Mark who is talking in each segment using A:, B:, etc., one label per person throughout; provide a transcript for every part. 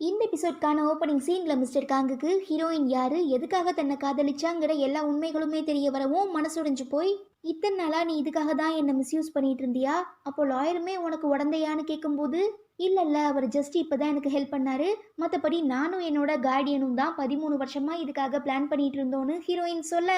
A: இந்த எபிசோட்கான ஓப்பனிங் சீனில் mister காங்குக்கு heroine யாரு, எதுக்காக தன்னை காதலிச்சாங்கிற எல்லா உண்மைகளுமே தெரிய வரவும் மனசுடைஞ்சு போய், இத்தனை நாளா நீ இதுக்காக தான் என்னை மிஸ்யூஸ் பண்ணிட்டு இருந்தியா, அப்போ லாயருமே உனக்கு உடந்தையான்னு கேட்கும்போது, இல்லை அவர் ஜஸ்ட் இப்போ தான் எனக்கு ஹெல்ப் பண்ணாரு, மற்றபடி நானும் என்னோட கார்டியனும் தான் 13 வருஷமா இதுக்காக பிளான் பண்ணிட்டு இருந்தோன்னு ஹீரோயின் சொல்ல,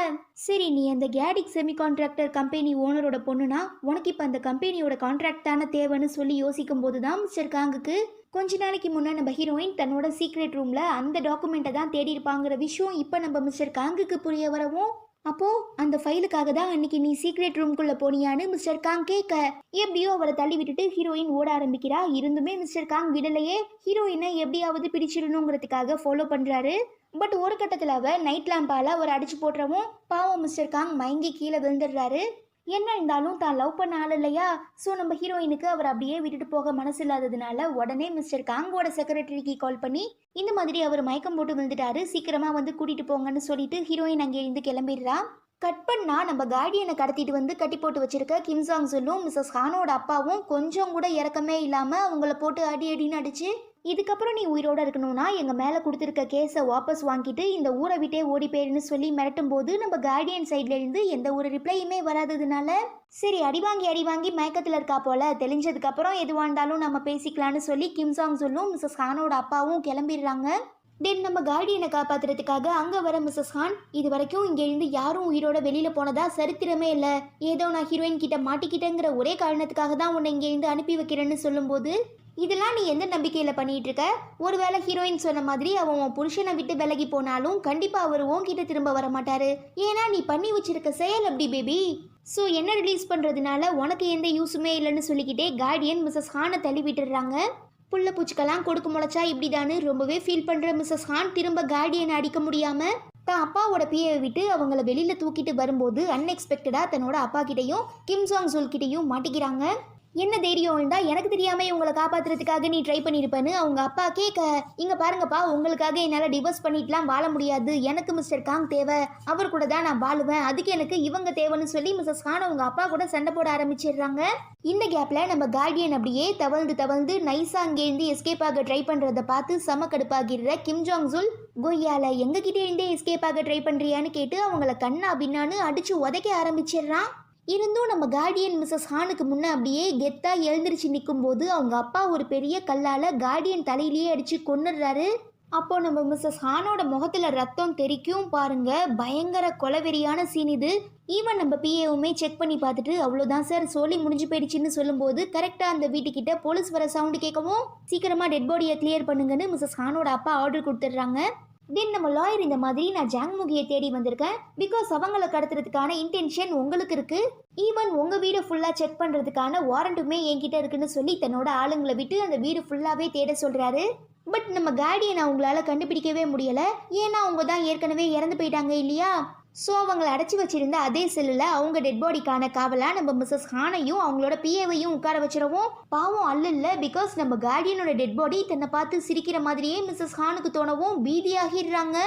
A: சரி நீ அந்த கேடிக் செமி கான்ட்ராக்டர் கம்பெனி ஓனரோட பொண்ணுனா உனக்கு இப்போ அந்த கம்பெனியோட கான்ட்ராக்ட் தானே தேவைன்னு சொல்லி யோசிக்கும் போது தான் மிஸ்டர் காங்குக்கு கொஞ்ச நாளைக்கு முன்னே நம்ம ஹீரோயின் தன்னோட சீக்ரெட் ரூமில் அந்த டாக்குமெண்ட்டை தான் தேடி இருப்பாங்கிற விஷயம் இப்போ நம்ம மிஸ்டர் காங்குக்கு புரிய வரவும், அப்போ அந்த ஃபைலுக்காக தான் அன்னைக்கு நீ சீக்ரெட் ரூம்குள்ளே போனியான்னு மிஸ்டர் காங் கேட்க, எப்படியோ அவரை தள்ளி விட்டுட்டு ஹீரோயின் ஓட ஆரம்பிக்கிறா. இருந்துமே மிஸ்டர் காங் விடலையே, ஹீரோயினை எப்படியாவது பிடிச்சிடணுங்கிறதுக்காக ஃபாலோ பண்ணுறாரு. பட் ஒரு கட்டத்தில் அவ நைட் லேம்பால் அவர் அடிச்சு போட்டுறவும் பாவம் மிஸ்டர் காங் மயங்கி கீழே விழுந்துடுறாரு. என்ன இருந்தாலும் தான் லவ் பண்ண ஆள் இல்லையா, ஸோ நம்ம ஹீரோயினுக்கு அவர் அப்படியே விட்டுட்டு போக மனசு இல்லாததுனால உடனே மிஸ்டர் காங்கோட செக்ரட்டரிக்கு கால் பண்ணி இந்த மாதிரி அவர் மயக்கம் போட்டு விழுந்துட்டாரு, சீக்கிரமா வந்து கூட்டிட்டு போங்கன்னு சொல்லிட்டு ஹீரோயின் அங்கே இருந்து கிளம்பிடுறா. கட் பண்ணா நம்ம கார்டியனை கடத்திட்டு வந்து கட்டி போட்டு வச்சிருக்க கிம் சாங் சொல்லும் மிஸ்ஸஸ் ஹானோட அப்பாவும் கொஞ்சம் கூட இறக்கமே இல்லாம அவங்கள போட்டு அடி அடின்னு அடிச்சு, இதுக்கப்புறம் நீ உயிரோட இருக்கணும்னா எங்க மேல கொடுத்துருக்க கேஸை வாபஸ் வாங்கிட்டு இந்த ஊரை விட்டே ஓடி போயிருன்னு சொல்லி மிரட்டும் போது நம்ம கார்டியன் சைட்ல இருந்து எந்த ஒரு ரிப்ளையுமே வராததுனால, சரி அடி வாங்கி மயக்கத்துல இருக்கா போல, தெளிஞ்சதுக்கு அப்புறம் எதுவா இருந்தாலும் நம்ம பேசிக்கலாம்னு சொல்லி கிம் சாங் சொல்லும் மிஸ்ஸஸ் ஹானோட அப்பாவும் கிளம்பிடுறாங்க. தென் நம்ம கார்டியனை காப்பாத்துறதுக்காக அங்கே வர மிஸ்ஸஸ் ஹான், இது வரைக்கும் இங்கே இருந்து யாரும் உயிரோட வெளியில போனதா சரித்திரமே இல்லை, ஏதோ நான் ஹீரோயின் கிட்ட மாட்டிக்கிட்டேங்கிற ஒரே காரணத்துக்காக தான் உன்னை இங்கே இருந்து அனுப்பி வைக்கிறேன்னு சொல்லும்போது, இதெல்லாம் நீ எந்த நம்பிக்கையில் பண்ணிட்டு இருக்க, ஒருவேளை ஹீரோயின் சொன்ன மாதிரி அவன் உன் புருஷனை விட்டு விலகி போனாலும் கண்டிப்பாக அவர் உன்கிட்ட திரும்ப வர மாட்டாரு, ஏன்னா நீ பண்ணி வச்சிருக்க செயல் அப்படி பேபி. ஸோ என்ன ரிலீஸ் பண்ணுறதுனால உனக்கு எந்த யூஸுமே இல்லைன்னு சொல்லிக்கிட்டே கார்டியன் மிஸ்ஸஸ் ஹானை தள்ளி விட்டுடுறாங்க. புள்ள பூச்சிக்கெல்லாம் கொடுக்கு முளைச்சா இப்படிதான்னு ரொம்பவே ஃபீல் பண்ணுற மிஸ்ஸஸ் ஹான் திரும்ப கார்டியனை அடிக்க முடியாமல் தான் அப்பாவோட பிஏவை விட்டு அவங்கள வெளியில் தூக்கிட்டு வரும்போது அன்எக்ஸ்பெக்டடாக தன்னோட அப்பா கிட்டையும் கிம் சாங் சொல் கிட்டையும் மாட்டிக்கிறாங்க. என்ன தைரியம் இருந்தா எனக்கு தெரியாம இவங்களை காப்பாத்துறதுக்காக நீ ட்ரை பண்ணியிருப்பேன்னு அவங்க அப்பா கேட்க, இங்க பாருங்கப்பா உங்களுக்காக என்னால் டிவோர்ஸ் பண்ணிட்டுலாம் வாழ முடியாது, எனக்கு மிஸ்டர் காங் தேவை, அவர் கூட தான் நான் வாழுவேன், அதுக்கு எனக்கு இவங்க தேவைன்னு சொல்லி மிஸ்ஸஸ் ஹான் அவங்க அப்பா கூட சண்டை போட ஆரம்பிச்சிடுறாங்க. இந்த கேப்ல நம்ம கார்டியன் அப்படியே தவழ்ந்து நைஸா அங்கேருந்து எஸ்கேப் ஆக ட்ரை பண்றதை பார்த்து செம கடுப்பாகிடுற கிம் ஜாங் சுல், கொய்யால எங்ககிட்ட இருந்தே எஸ்கேப் ஆக ட்ரை பண்றியான்னு கேட்டு அவங்கள கண்ணா பின்னான்னு அடிச்சு உதைக்க ஆரம்பிச்சிடுறான். இருந்தும் நம்ம கார்டியன் மிஸ்ஸஸ் ஹானுக்கு முன்னே அப்படியே கெத்தா எழுந்திரிச்சு நிற்கும் போது அவங்க அப்பா ஒரு பெரிய கல்லால் கார்டியன் தலையிலேயே அடித்து கொன்னுடுறாரு. அப்போ நம்ம மிஸ்ஸஸ் ஹானோட முகத்தில் ரத்தம் தெரிக்கும் பாருங்க, பயங்கர கொலவெறியான சீன் இது. ஈவன் நம்ம பிஏவுமே செக் பண்ணி பார்த்துட்டு அவ்வளோதான் சார் சோலி முடிஞ்சு போயிடுச்சுன்னு சொல்லும்போது கரெக்டாக அந்த வீட்டுக்கிட்ட போலீஸ் வர சவுண்டு கேட்கவும் சீக்கிரமாக டெட் பாடியை கிளியர் பண்ணுங்கன்னு மிஸ்ஸஸ் ஹானோட அப்பா ஆர்டர் கொடுத்துட்றாங்க. தென் நம்ம லாயர் இந்த மாதிரி நான் ஜாங்முகியை தேடி வந்திருக்கேன், பிகாஸ் அவங்களை கடத்துறதுக்கான இன்டென்ஷன் உங்களுக்கு இருக்கு, ஈவன் உங்க வீடு ஃபுல்லா செக் பண்றதுக்கான வாரண்ட்டுமே என்கிட்ட இருக்குன்னு சொல்லி தன்னோட ஆளுங்களை விட்டு அந்த வீடு ஃபுல்லாவே தேட சொல்றாரு. பட் நம்ம கார்டியனை அவங்களால கண்டுபிடிக்கவே முடியல, ஏன்னா அவங்க தான் ஏற்கனவே இறந்து போயிட்டாங்க இல்லையா. ஸோ அவங்களை அடைச்சி வச்சிருந்த அதே செல்லில் அவங்க டெட் பாடிக்கான காவலாக நம்ம மிஸ்ஸஸ் ஹானையும் அவங்களோட பிஏவையும் உட்கார வச்சிடவும் பாவம் அல்ல, பிகாஸ் நம்ம கார்டியனோட டெட் பாடி தன்னை பார்த்து சிரிக்கிற மாதிரியே மிஸ்ஸஸ் ஹானுக்கு தோணவும் பீதியாகிடுறாங்க.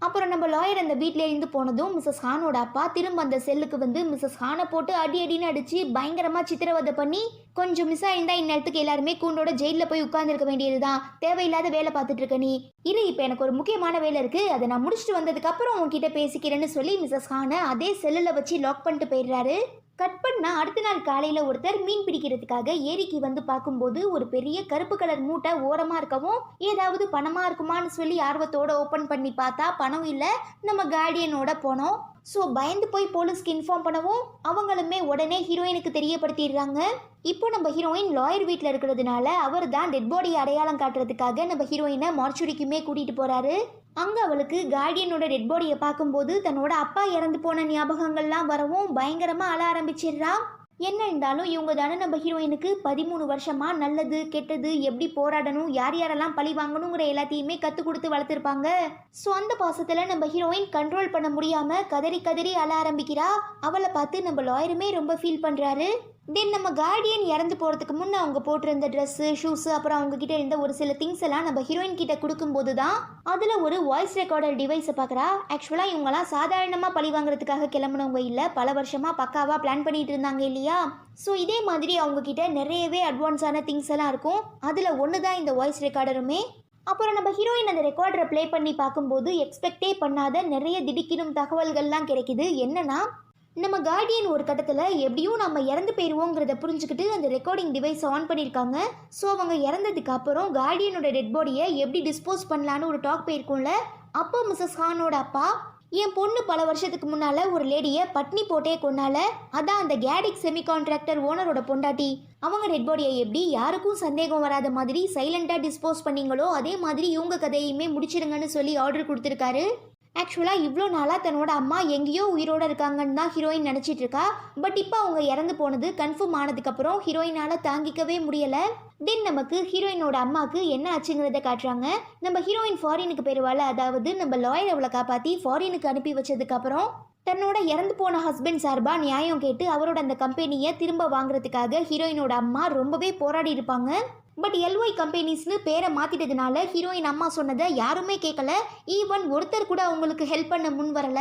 A: அப்புறம் நம்ம லாயர் அந்த வீட்டில் இருந்து போனதும் மிஸ்ஸஸ் ஹானோட அப்பா திரும்ப அந்த செல்லுக்கு வந்து மிஸ்ஸஸ் ஹானை போட்டு அடி அடின்னு அடிச்சு பயங்கரமாக சித்திரவதை பண்ணி, கொஞ்சம் மிஸ் ஆயிருந்தா இந்நேரத்துக்கு எல்லாருமே கூண்டோட ஜெயிலில் போய் உட்கார்ந்துருக்க வேண்டியதுதான், தேவையில்லாத வேலை பார்த்துட்டு இருக்க நீ இரு, இப்போ எனக்கு ஒரு முக்கியமான வேலை இருக்கு, அதை நான் முடிச்சுட்டு வந்ததுக்கு அப்புறம் உங்ககிட்ட பேசிக்கிறேன்னு சொல்லி மிஸ்ஸஸ் ஹானை அதே செல்லில் வச்சு லாக் பண்ணிட்டு போயிடுறாரு. கட் பண்ணா அடுத்த நாள் காலையில் ஒருத்தர் மீன் பிடிக்கிறதுக்காக ஏரிக்கு வந்து பார்க்கும்போது ஒரு பெரிய கருப்பு கலர் மூட்டை ஓரமாக இருக்கவும் ஏதாவது பணமாக இருக்குமான்னு சொல்லி ஆர்வத்தோட ஓப்பன் பண்ணி பார்த்தா பணம் இல்லை, நம்ம கார்டியனோட பணம். ஸோ பயந்து போய் போலீஸ்க்கு இன்ஃபார்ம் பண்ணவும் அவங்களுமே உடனே ஹீரோயினுக்கு தெரியப்படுத்திடுறாங்க. இப்போ நம்ம ஹீரோயின் லாயர் வீட்டில் இருக்கிறதுனால அவர் தான் டெட் பாடியை அடையாளம் காட்டுறதுக்காக நம்ம ஹீரோயினை மார்ச்சுரிக்குமே கூட்டிகிட்டு போகிறாரு. அங்கே அவளுக்கு கார்டியனோட டெட் பாடியை பார்க்கும்போது தன்னோட அப்பா இறந்து போன ஞாபகங்கள்லாம் வரவும் பயங்கரமாக அழ ஆரம்பிச்சிடுறா. என்ன இருந்தாலும் இவங்க தானே நம்ம ஹீரோயினுக்கு 13 வருஷமா நல்லது கெட்டது எப்படி போராடணும், யார் யாரெல்லாம் பழி வாங்கணுங்கிற எல்லாத்தையுமே கற்றுக் கொடுத்து வளர்த்துருப்பாங்க. ஸோ அந்த பாசத்தில் நம்ம ஹீரோயின் கண்ட்ரோல் பண்ண முடியாமல் கதறி கதறி அழ ஆரம்பிக்கிறா. அவளை பார்த்து நம்ம லாயருமே ரொம்ப ஃபீல் பண்ணுறாரு. தென் நம்ம கார்டியன் இறந்து போகிறதுக்கு முன்னே அவங்க போட்டிருந்த ட்ரெஸ்ஸு ஷூஸு அப்புறம் அவங்க கிட்ட இருந்த ஒரு சில திங்ஸ் எல்லாம் நம்ம ஹீரோயின் கிட்ட கொடுக்கும்போது தான் அதில் ஒரு வாய்ஸ் ரெக்கார்டர் டிவைஸை பார்க்குறா. ஆக்சுவலாக இவங்களாம் சாதாரணமாக பழி வாங்குறதுக்காக கிளம்புனவங்க இல்லை, பல வருஷமாக பக்காவாக பிளான் பண்ணிட்டு இருந்தாங்க இல்லையா. ஸோ இதே மாதிரி அவங்க கிட்ட நிறையவே அட்வான்ஸான திங்ஸ் எல்லாம் இருக்கும், அதில் ஒன்று தான் இந்த வாய்ஸ் ரெக்கார்டருமே. அப்புறம் நம்ம ஹீரோயின் அந்த ரெக்கார்டரை ப்ளே பண்ணி பார்க்கும்போது எக்ஸ்பெக்டே பண்ணாத நிறைய திடுக்கிடும் தகவல்கள்லாம் கிடைக்குது. என்னன்னா, நம்ம கார்டியன் ஒரு கட்டத்தில் எப்படியும் நம்ம இறந்து போயிடுவோங்கிறத புரிஞ்சுக்கிட்டு அந்த ரெக்கார்டிங் டிவைஸ் ஆன் பண்ணியிருக்காங்க. ஸோ அவங்க இறந்ததுக்கு அப்புறம் கார்டியனோட டெட் பாடியை எப்படி டிஸ்போஸ் பண்ணலான்னு ஒரு டாக் போயிருக்கும்ல. அப்போ மிஸ்ஸஸ் ஹானோட அப்பா, என் பொண்ணு பல வருஷத்துக்கு முன்னால் ஒரு லேடியை பட்னி போட்டே கொன்னால, அதான் அந்த கேடிக் செமி கான்ட்ராக்டர் ஓனரோட பொண்டாட்டி, அவங்க டெட் பாடியை எப்படி யாருக்கும் சந்தேகம் வராத மாதிரி சைலண்டாக டிஸ்போஸ் பண்ணீங்களோ அதே மாதிரி இவங்க கதையுமே முடிச்சிருங்கன்னு சொல்லி ஆர்டர் கொடுத்துருக்காரு. ஆக்சுவலாக இவ்வளோ நாளாக தன்னோட அம்மா எங்கேயோ உயிரோடு இருக்காங்கன்னு தான் ஹீரோயின் நினச்சிட்டு இருக்கா. பட் இப்போ அவங்க இறந்து போனது கன்ஃபார்ம் ஆனதுக்கப்புறம் ஹீரோயினால் தாங்கிக்கவே முடியலை. தென் நமக்கு ஹீரோயினோட அம்மாவுக்கு என்ன ஆச்சுங்கிறத காட்டுறாங்க. நம்ம ஹீரோயின் ஃபாரினுக்கு போயிடுவாள். அதாவது நம்ம லாயர் அவளை காப்பாற்றி ஃபாரினுக்கு அனுப்பி வச்சதுக்கப்புறம் தன்னோட இறந்து போன ஹஸ்பண்ட் சார்பாக நியாயம் கேட்டு அவரோட அந்த கம்பெனியை திரும்ப வாங்குறதுக்காக ஹீரோயினோட அம்மா ரொம்பவே போராடி இருப்பாங்க. பட் எல்ஒய் கம்பெனிஸ்னு பேரை மாற்றிட்டதுனால ஹீரோயின் அம்மா சொன்னதை யாருமே கேட்கல. ஈவன் ஒருத்தர் கூட அவங்களுக்கு ஹெல்ப் பண்ண முன் வரல.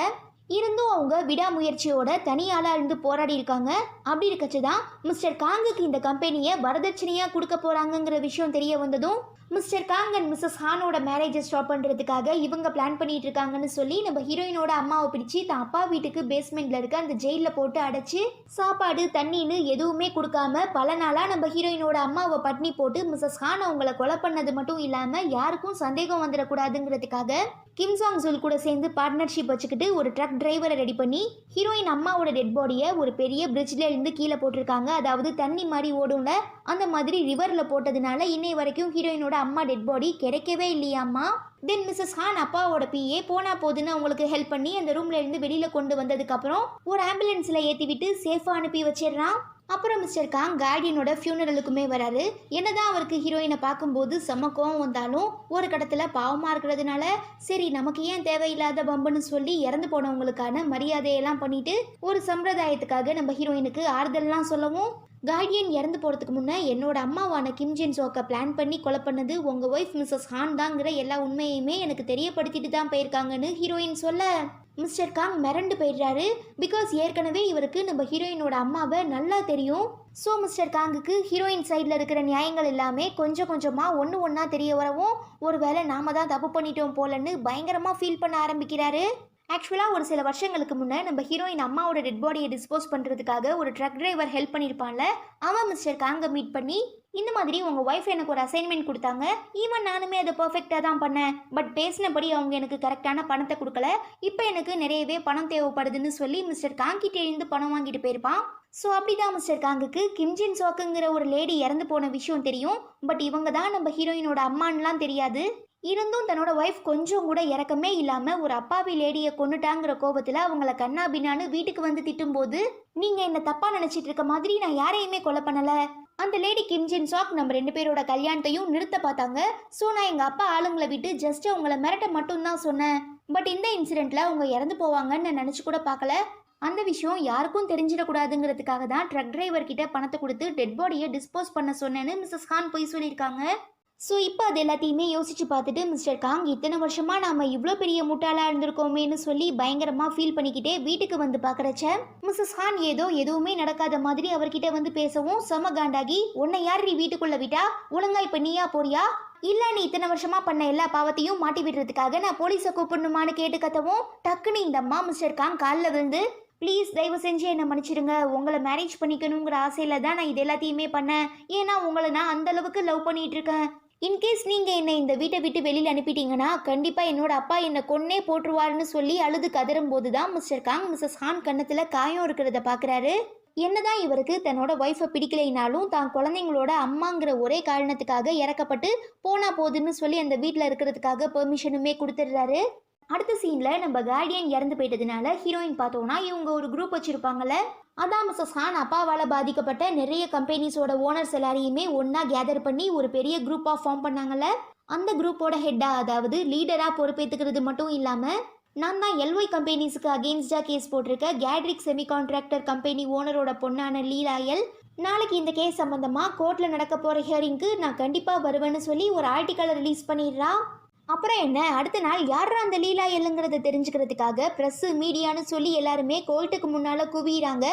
A: இருந்தும் அவங்க விடாமுயற்சியோட தனியாளாக இருந்து போராடி இருக்காங்க. அப்படி இருக்கச்சு தான் மிஸ்டர் காங்குக்கு இந்த கம்பெனியை வரதட்சணையாக கொடுக்க போகிறாங்கங்கிற விஷயம் தெரிய வந்ததும் மிஸ்டர் காங் அண்ட் மிஸ்ஸஸ் ஹானோட மேரேஜை ஸ்டாப் பண்ணுறதுக்காக இவங்க பிளான் பண்ணிட்டு இருக்காங்கன்னு சொல்லி நம்ம ஹீரோயினோட அம்மாவை பிடிச்சி தான் அப்பா வீட்டுக்கு பேஸ்மெண்ட்டில் இருக்க அந்த ஜெயிலில் போட்டு அடைச்சி சாப்பாடு தண்ணின்னு எதுவுமே கொடுக்காம பல நாளாக நம்ம ஹீரோயினோட அம்மாவை பட்னி போட்டு மிஸ்ஸஸ் ஹான் அவங்கள கொலை பண்ணது மட்டும் இல்லாமல் யாருக்கும் சந்தேகம் வந்துடக்கூடாதுங்கிறதுக்காக கிம் சாங் ஜுல் கூட சேர்ந்து பார்ட்னர்ஷிப் வச்சுக்கிட்டு ஒரு ட்ரக் டிரைவரை ரெடி பண்ணி ஹீரோயின் அம்மாவோட டெட் பாடியை ஒரு பெரிய பிரிட்ஜில் இருந்து கீழே போட்டிருக்காங்க. அதாவது தண்ணி மாதிரி ஓடும்ல, அந்த மாதிரி ரிவரில் போட்டதுனால இன்னை வரைக்கும் ஹீரோயினோட அம்மா டெட் பாடி கிடைக்கவே இல்லையாம்மா. தென் மிஸ்ஸஸ் ஹான் அப்பாவோட பிஏ போனா போதுன்னு அவங்களுக்கு ஹெல்ப் பண்ணி அந்த ரூம்ல இருந்து வெளியில கொண்டு வந்ததுக்கப்புறம் ஒரு ஆம்புலன்ஸ்ல ஏற்றி விட்டு சேஃபாக அனுப்பி வச்சிடுறான். அப்புறம் மிஸ்டர் காங் கார்டியனோட ஃபியூனரலுக்குமே வராரு. என்னதான் அவருக்கு ஹீரோயினை பார்க்கும்போது செம்ம கோவம் வந்தாலும் ஒரு கடத்தில் பாவமாக இருக்கிறதுனால சரி நமக்கு ஏன் தேவையில்லாத பம்புன்னு சொல்லி இறந்து போனவங்களுக்கான மரியாதையெல்லாம் பண்ணிட்டு ஒரு சம்பிரதாயத்துக்காக நம்ம ஹீரோயினுக்கு ஆறுதல்லாம் சொல்லவும், கார்டியன் இறந்து போகிறதுக்கு முன்னே என்னோட அம்மாவான கிம் ஜின் சோக்கை பிளான் பண்ணி கொலை பண்ணது உங்கள் ஒய்ஃப் மிஸ்ஸஸ் ஹான் தாங்கிற எல்லா உண்மையுமே எனக்கு தெரியப்படுத்திட்டு தான் போயிருக்காங்கன்னு ஹீரோயின் சொல்ல மிஸ்டர் காங் மிரண்டு போயிடுறாரு. பிகாஸ் ஏற்கனவே இவருக்கு நம்ம ஹீரோயினோட அம்மாவை நல்லா தெரியும். ஸோ மிஸ்டர் காங்குக்கு ஹீரோயின் சைடில் இருக்கிற நியாயங்கள் எல்லாமே கொஞ்சம் கொஞ்சமாக ஒன்று ஒன்றா தெரிய வரவும் ஒருவேளை நாம தான் தப்பு பண்ணிட்டோம் போலன்னு பயங்கரமாக ஃபீல் பண்ண ஆரம்பிக்கிறாரு. ஆக்சுவலாக ஒரு சில வருஷங்களுக்கு முன்னே நம்ம ஹீரோயின் அம்மாவோட டெட் பாடியை டிஸ்போஸ் பண்ணுறதுக்காக ஒரு ட்ரக் டிரைவர் ஹெல்ப் பண்ணியிருப்பான்ல, அவன் மிஸ்டர் காங்கை மீட் பண்ணி இந்த மாதிரி உங்கள் ஒய்ஃப் எனக்கு ஒரு அசைன்மெண்ட் கொடுத்தாங்க, ஈவன் நானுமே அதை பர்ஃபெக்டாக தான் பண்ணேன், பட் பேசினபடி அவங்க எனக்கு கரெக்டான பணத்தை கொடுக்கல, இப்போ எனக்கு நிறையவே பணம் தேவைப்படுதுன்னு சொல்லி மிஸ்டர் காங்கிட்ட இருந்து பணம் வாங்கிட்டு போயிருப்பான். ஸோ அப்படிதான் மிஸ்டர் காங்குக்கு கிம் ஜின் சோக்குங்கிற ஒரு லேடி இறந்து போன விஷயம் தெரியும். பட் இவங்க தான் நம்ம ஹீரோயினோட அம்மான்லாம் தெரியாது. இருந்தும் தன்னோட ஒய்ஃப் கொஞ்சம் கூட இறக்கமே இல்லாமல் ஒரு அப்பாவி லேடியை கொண்டுட்டாங்கிற கோபத்தில் அவங்கள கண்ணா பின்னான்னு வீட்டுக்கு வந்து திட்டும்போது, நீங்கள் என்ன தப்பாக நினச்சிட்டு இருக்க மாதிரி நான் யாரையுமே கொலை பண்ணலை, அந்த லேடி கிம் ஜின் சாக் நம்ம 2 பேரோட கல்யாணத்தையும் நிறுத்த பார்த்தாங்க. ஸோ நான் எங்கள் அப்பா ஆளுங்களை விட்டு ஜஸ்ட் அவங்கள மிரட்ட மட்டும்தான் சொன்னேன். பட் இந்த இன்சிடெண்ட்டில் அவங்க இறந்து போவாங்கன்னு நான் நினச்சி கூட பார்க்கல. அந்த விஷயம் யாருக்கும் தெரிஞ்சிடக்கூடாதுங்கிறதுக்காக தான் ட்ரக் டிரைவர் கிட்ட பணத்தை கொடுத்து டெட் பாடியை டிஸ்போஸ் பண்ண சொன்னேன்னு மிஸ்ஸஸ் ஹான் போய் சொல்லியிருக்காங்க. ஸோ இப்போ அது எல்லாத்தையுமே யோசிச்சு பார்த்துட்டு மிஸ்டர் காங் இத்தனை வருஷமாக நாம் இவ்வளோ பெரிய முட்டாளாக இருந்திருக்கோமேன்னு சொல்லி பயங்கரமாக ஃபீல் பண்ணிக்கிட்டே வீட்டுக்கு வந்து பார்க்குறச்ச மிஸ்ஸஸ் ஹான் எதுவுமே நடக்காத மாதிரி அவர்கிட்ட வந்து பேசவும் செம காண்டாகி, உன்னை யார் நீ வீட்டுக்குள்ளே விட்டா, ஒழுங்கா இப்போ நீயா போறியா, இல்லை நீ இத்தனை வருஷமாக பண்ண எல்லா பாவத்தையும் மாட்டி விடுறதுக்காக நான் போலீஸை கூப்பிடணுமான்னு கேட்டு கத்தவும் டக்குன்னு இந்த அம்மா மிஸ்டர் காங் காலில் விழுந்து, ப்ளீஸ் தயவு செஞ்சு என்னை மன்னிச்சிடுங்க, உங்களை மேரேஜ் பண்ணிக்கணுங்கிற ஆசையில் தான் நான் இது எல்லாத்தையுமே பண்ணேன், ஏன்னா உங்களை நான் அந்தளவுக்கு லவ் பண்ணிகிட்டு இருக்கேன், இன்கேஸ் நீங்கள் என்னை இந்த வீட்டை விட்டு வெளியில் அனுப்பிட்டீங்கன்னா கண்டிப்பாக என்னோட அப்பா என்னை கொன்னே போட்டுருவாருன்னு சொல்லி அழுது கதறும் போது தான் மிஸ்டர் காங் மிஸ்ஸஸ் ஹான் கன்னத்தில் காயம் இருக்கிறத பார்க்குறாரு. என்னதான் இவருக்கு தன்னோட ஒய்ஃபை பிடிக்கலைனாலும் தான் குழந்தைங்களோட அம்மாங்கிற ஒரே காரணத்துக்காக இறக்கப்பட்டு போனா போதுன்னு சொல்லி அந்த வீட்டில் இருக்கிறதுக்காக பெர்மிஷனுமே கொடுத்துடுறாரு. அடுத்த சீனில் நம்ம கார்டியன் இறந்து போயிட்டதுனால ஹீரோயின் பார்த்தோன்னா இவங்க ஒரு குரூப் வச்சுருப்பாங்கல்ல, அதான் மிஸ்ஸஸ் ஹான் அப்பாவால் பாதிக்கப்பட்ட நிறைய கம்பெனிஸோட ஓனர்ஸ் எல்லாரையுமே ஒன்றா கேதர் பண்ணி ஒரு பெரிய குரூப்பாக ஃபார்ம் பண்ணாங்கல்ல, அந்த குரூப்போட ஹெட்டாக அதாவது லீடராக பொறுப்பேற்றுக்கிறது மட்டும் இல்லாமல் நான் தான் எல்ஒய் கம்பெனிஸுக்கு அகெயின்ஸ்டாக கேஸ் போட்டிருக்க கேட்ரிக் செமி கான்ட்ராக்டர் கம்பெனி ஓனரோட பொண்ணான லீலா எல் நாளைக்கு இந்த கேஸ் சம்மந்தமாக கோர்ட்டில் நடக்க போகிற ஹியரிங்க்கு நான் கண்டிப்பாக வருவேன்னு சொல்லி ஒரு ஆர்டிக்கலை ரிலீஸ் பண்ணிடுறா. அப்புறம் என்ன, அடுத்த நாள் யாரா அந்த லீலா எல்லுங்கிறத தெரிஞ்சுக்கிறதுக்காக ப்ரெஸ்ஸு மீடியான்னு சொல்லி எல்லாருமே கோர்ட்டுக்கு முன்னால் குவிகிறாங்க.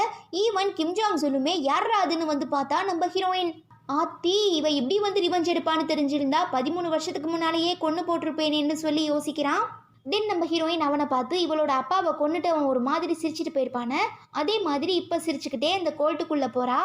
A: ஈவன் கிம் ஜாங் சுலுமே யாரா அதுன்னு வந்து பார்த்தா நம்ம ஹீரோயின். ஆத்தி இவ இப்படி வந்து ரிவெஞ்ச் எடுப்பான்னு தெரிஞ்சிருந்தா 13 வருஷத்துக்கு முன்னாலேயே கொன்று போட்டிருப்பேனேன்னு சொல்லி யோசிக்கிறான். தென் நம்ம ஹீரோயின் அவனை பார்த்து இவளோட அப்பாவை கொன்னுட்டு அவன் ஒரு மாதிரி சிரிச்சிட்டு போயிருப்பானே அதே மாதிரி இப்போ சிரிச்சுக்கிட்டே அந்த கோர்ட்டுக்குள்ளே போறா.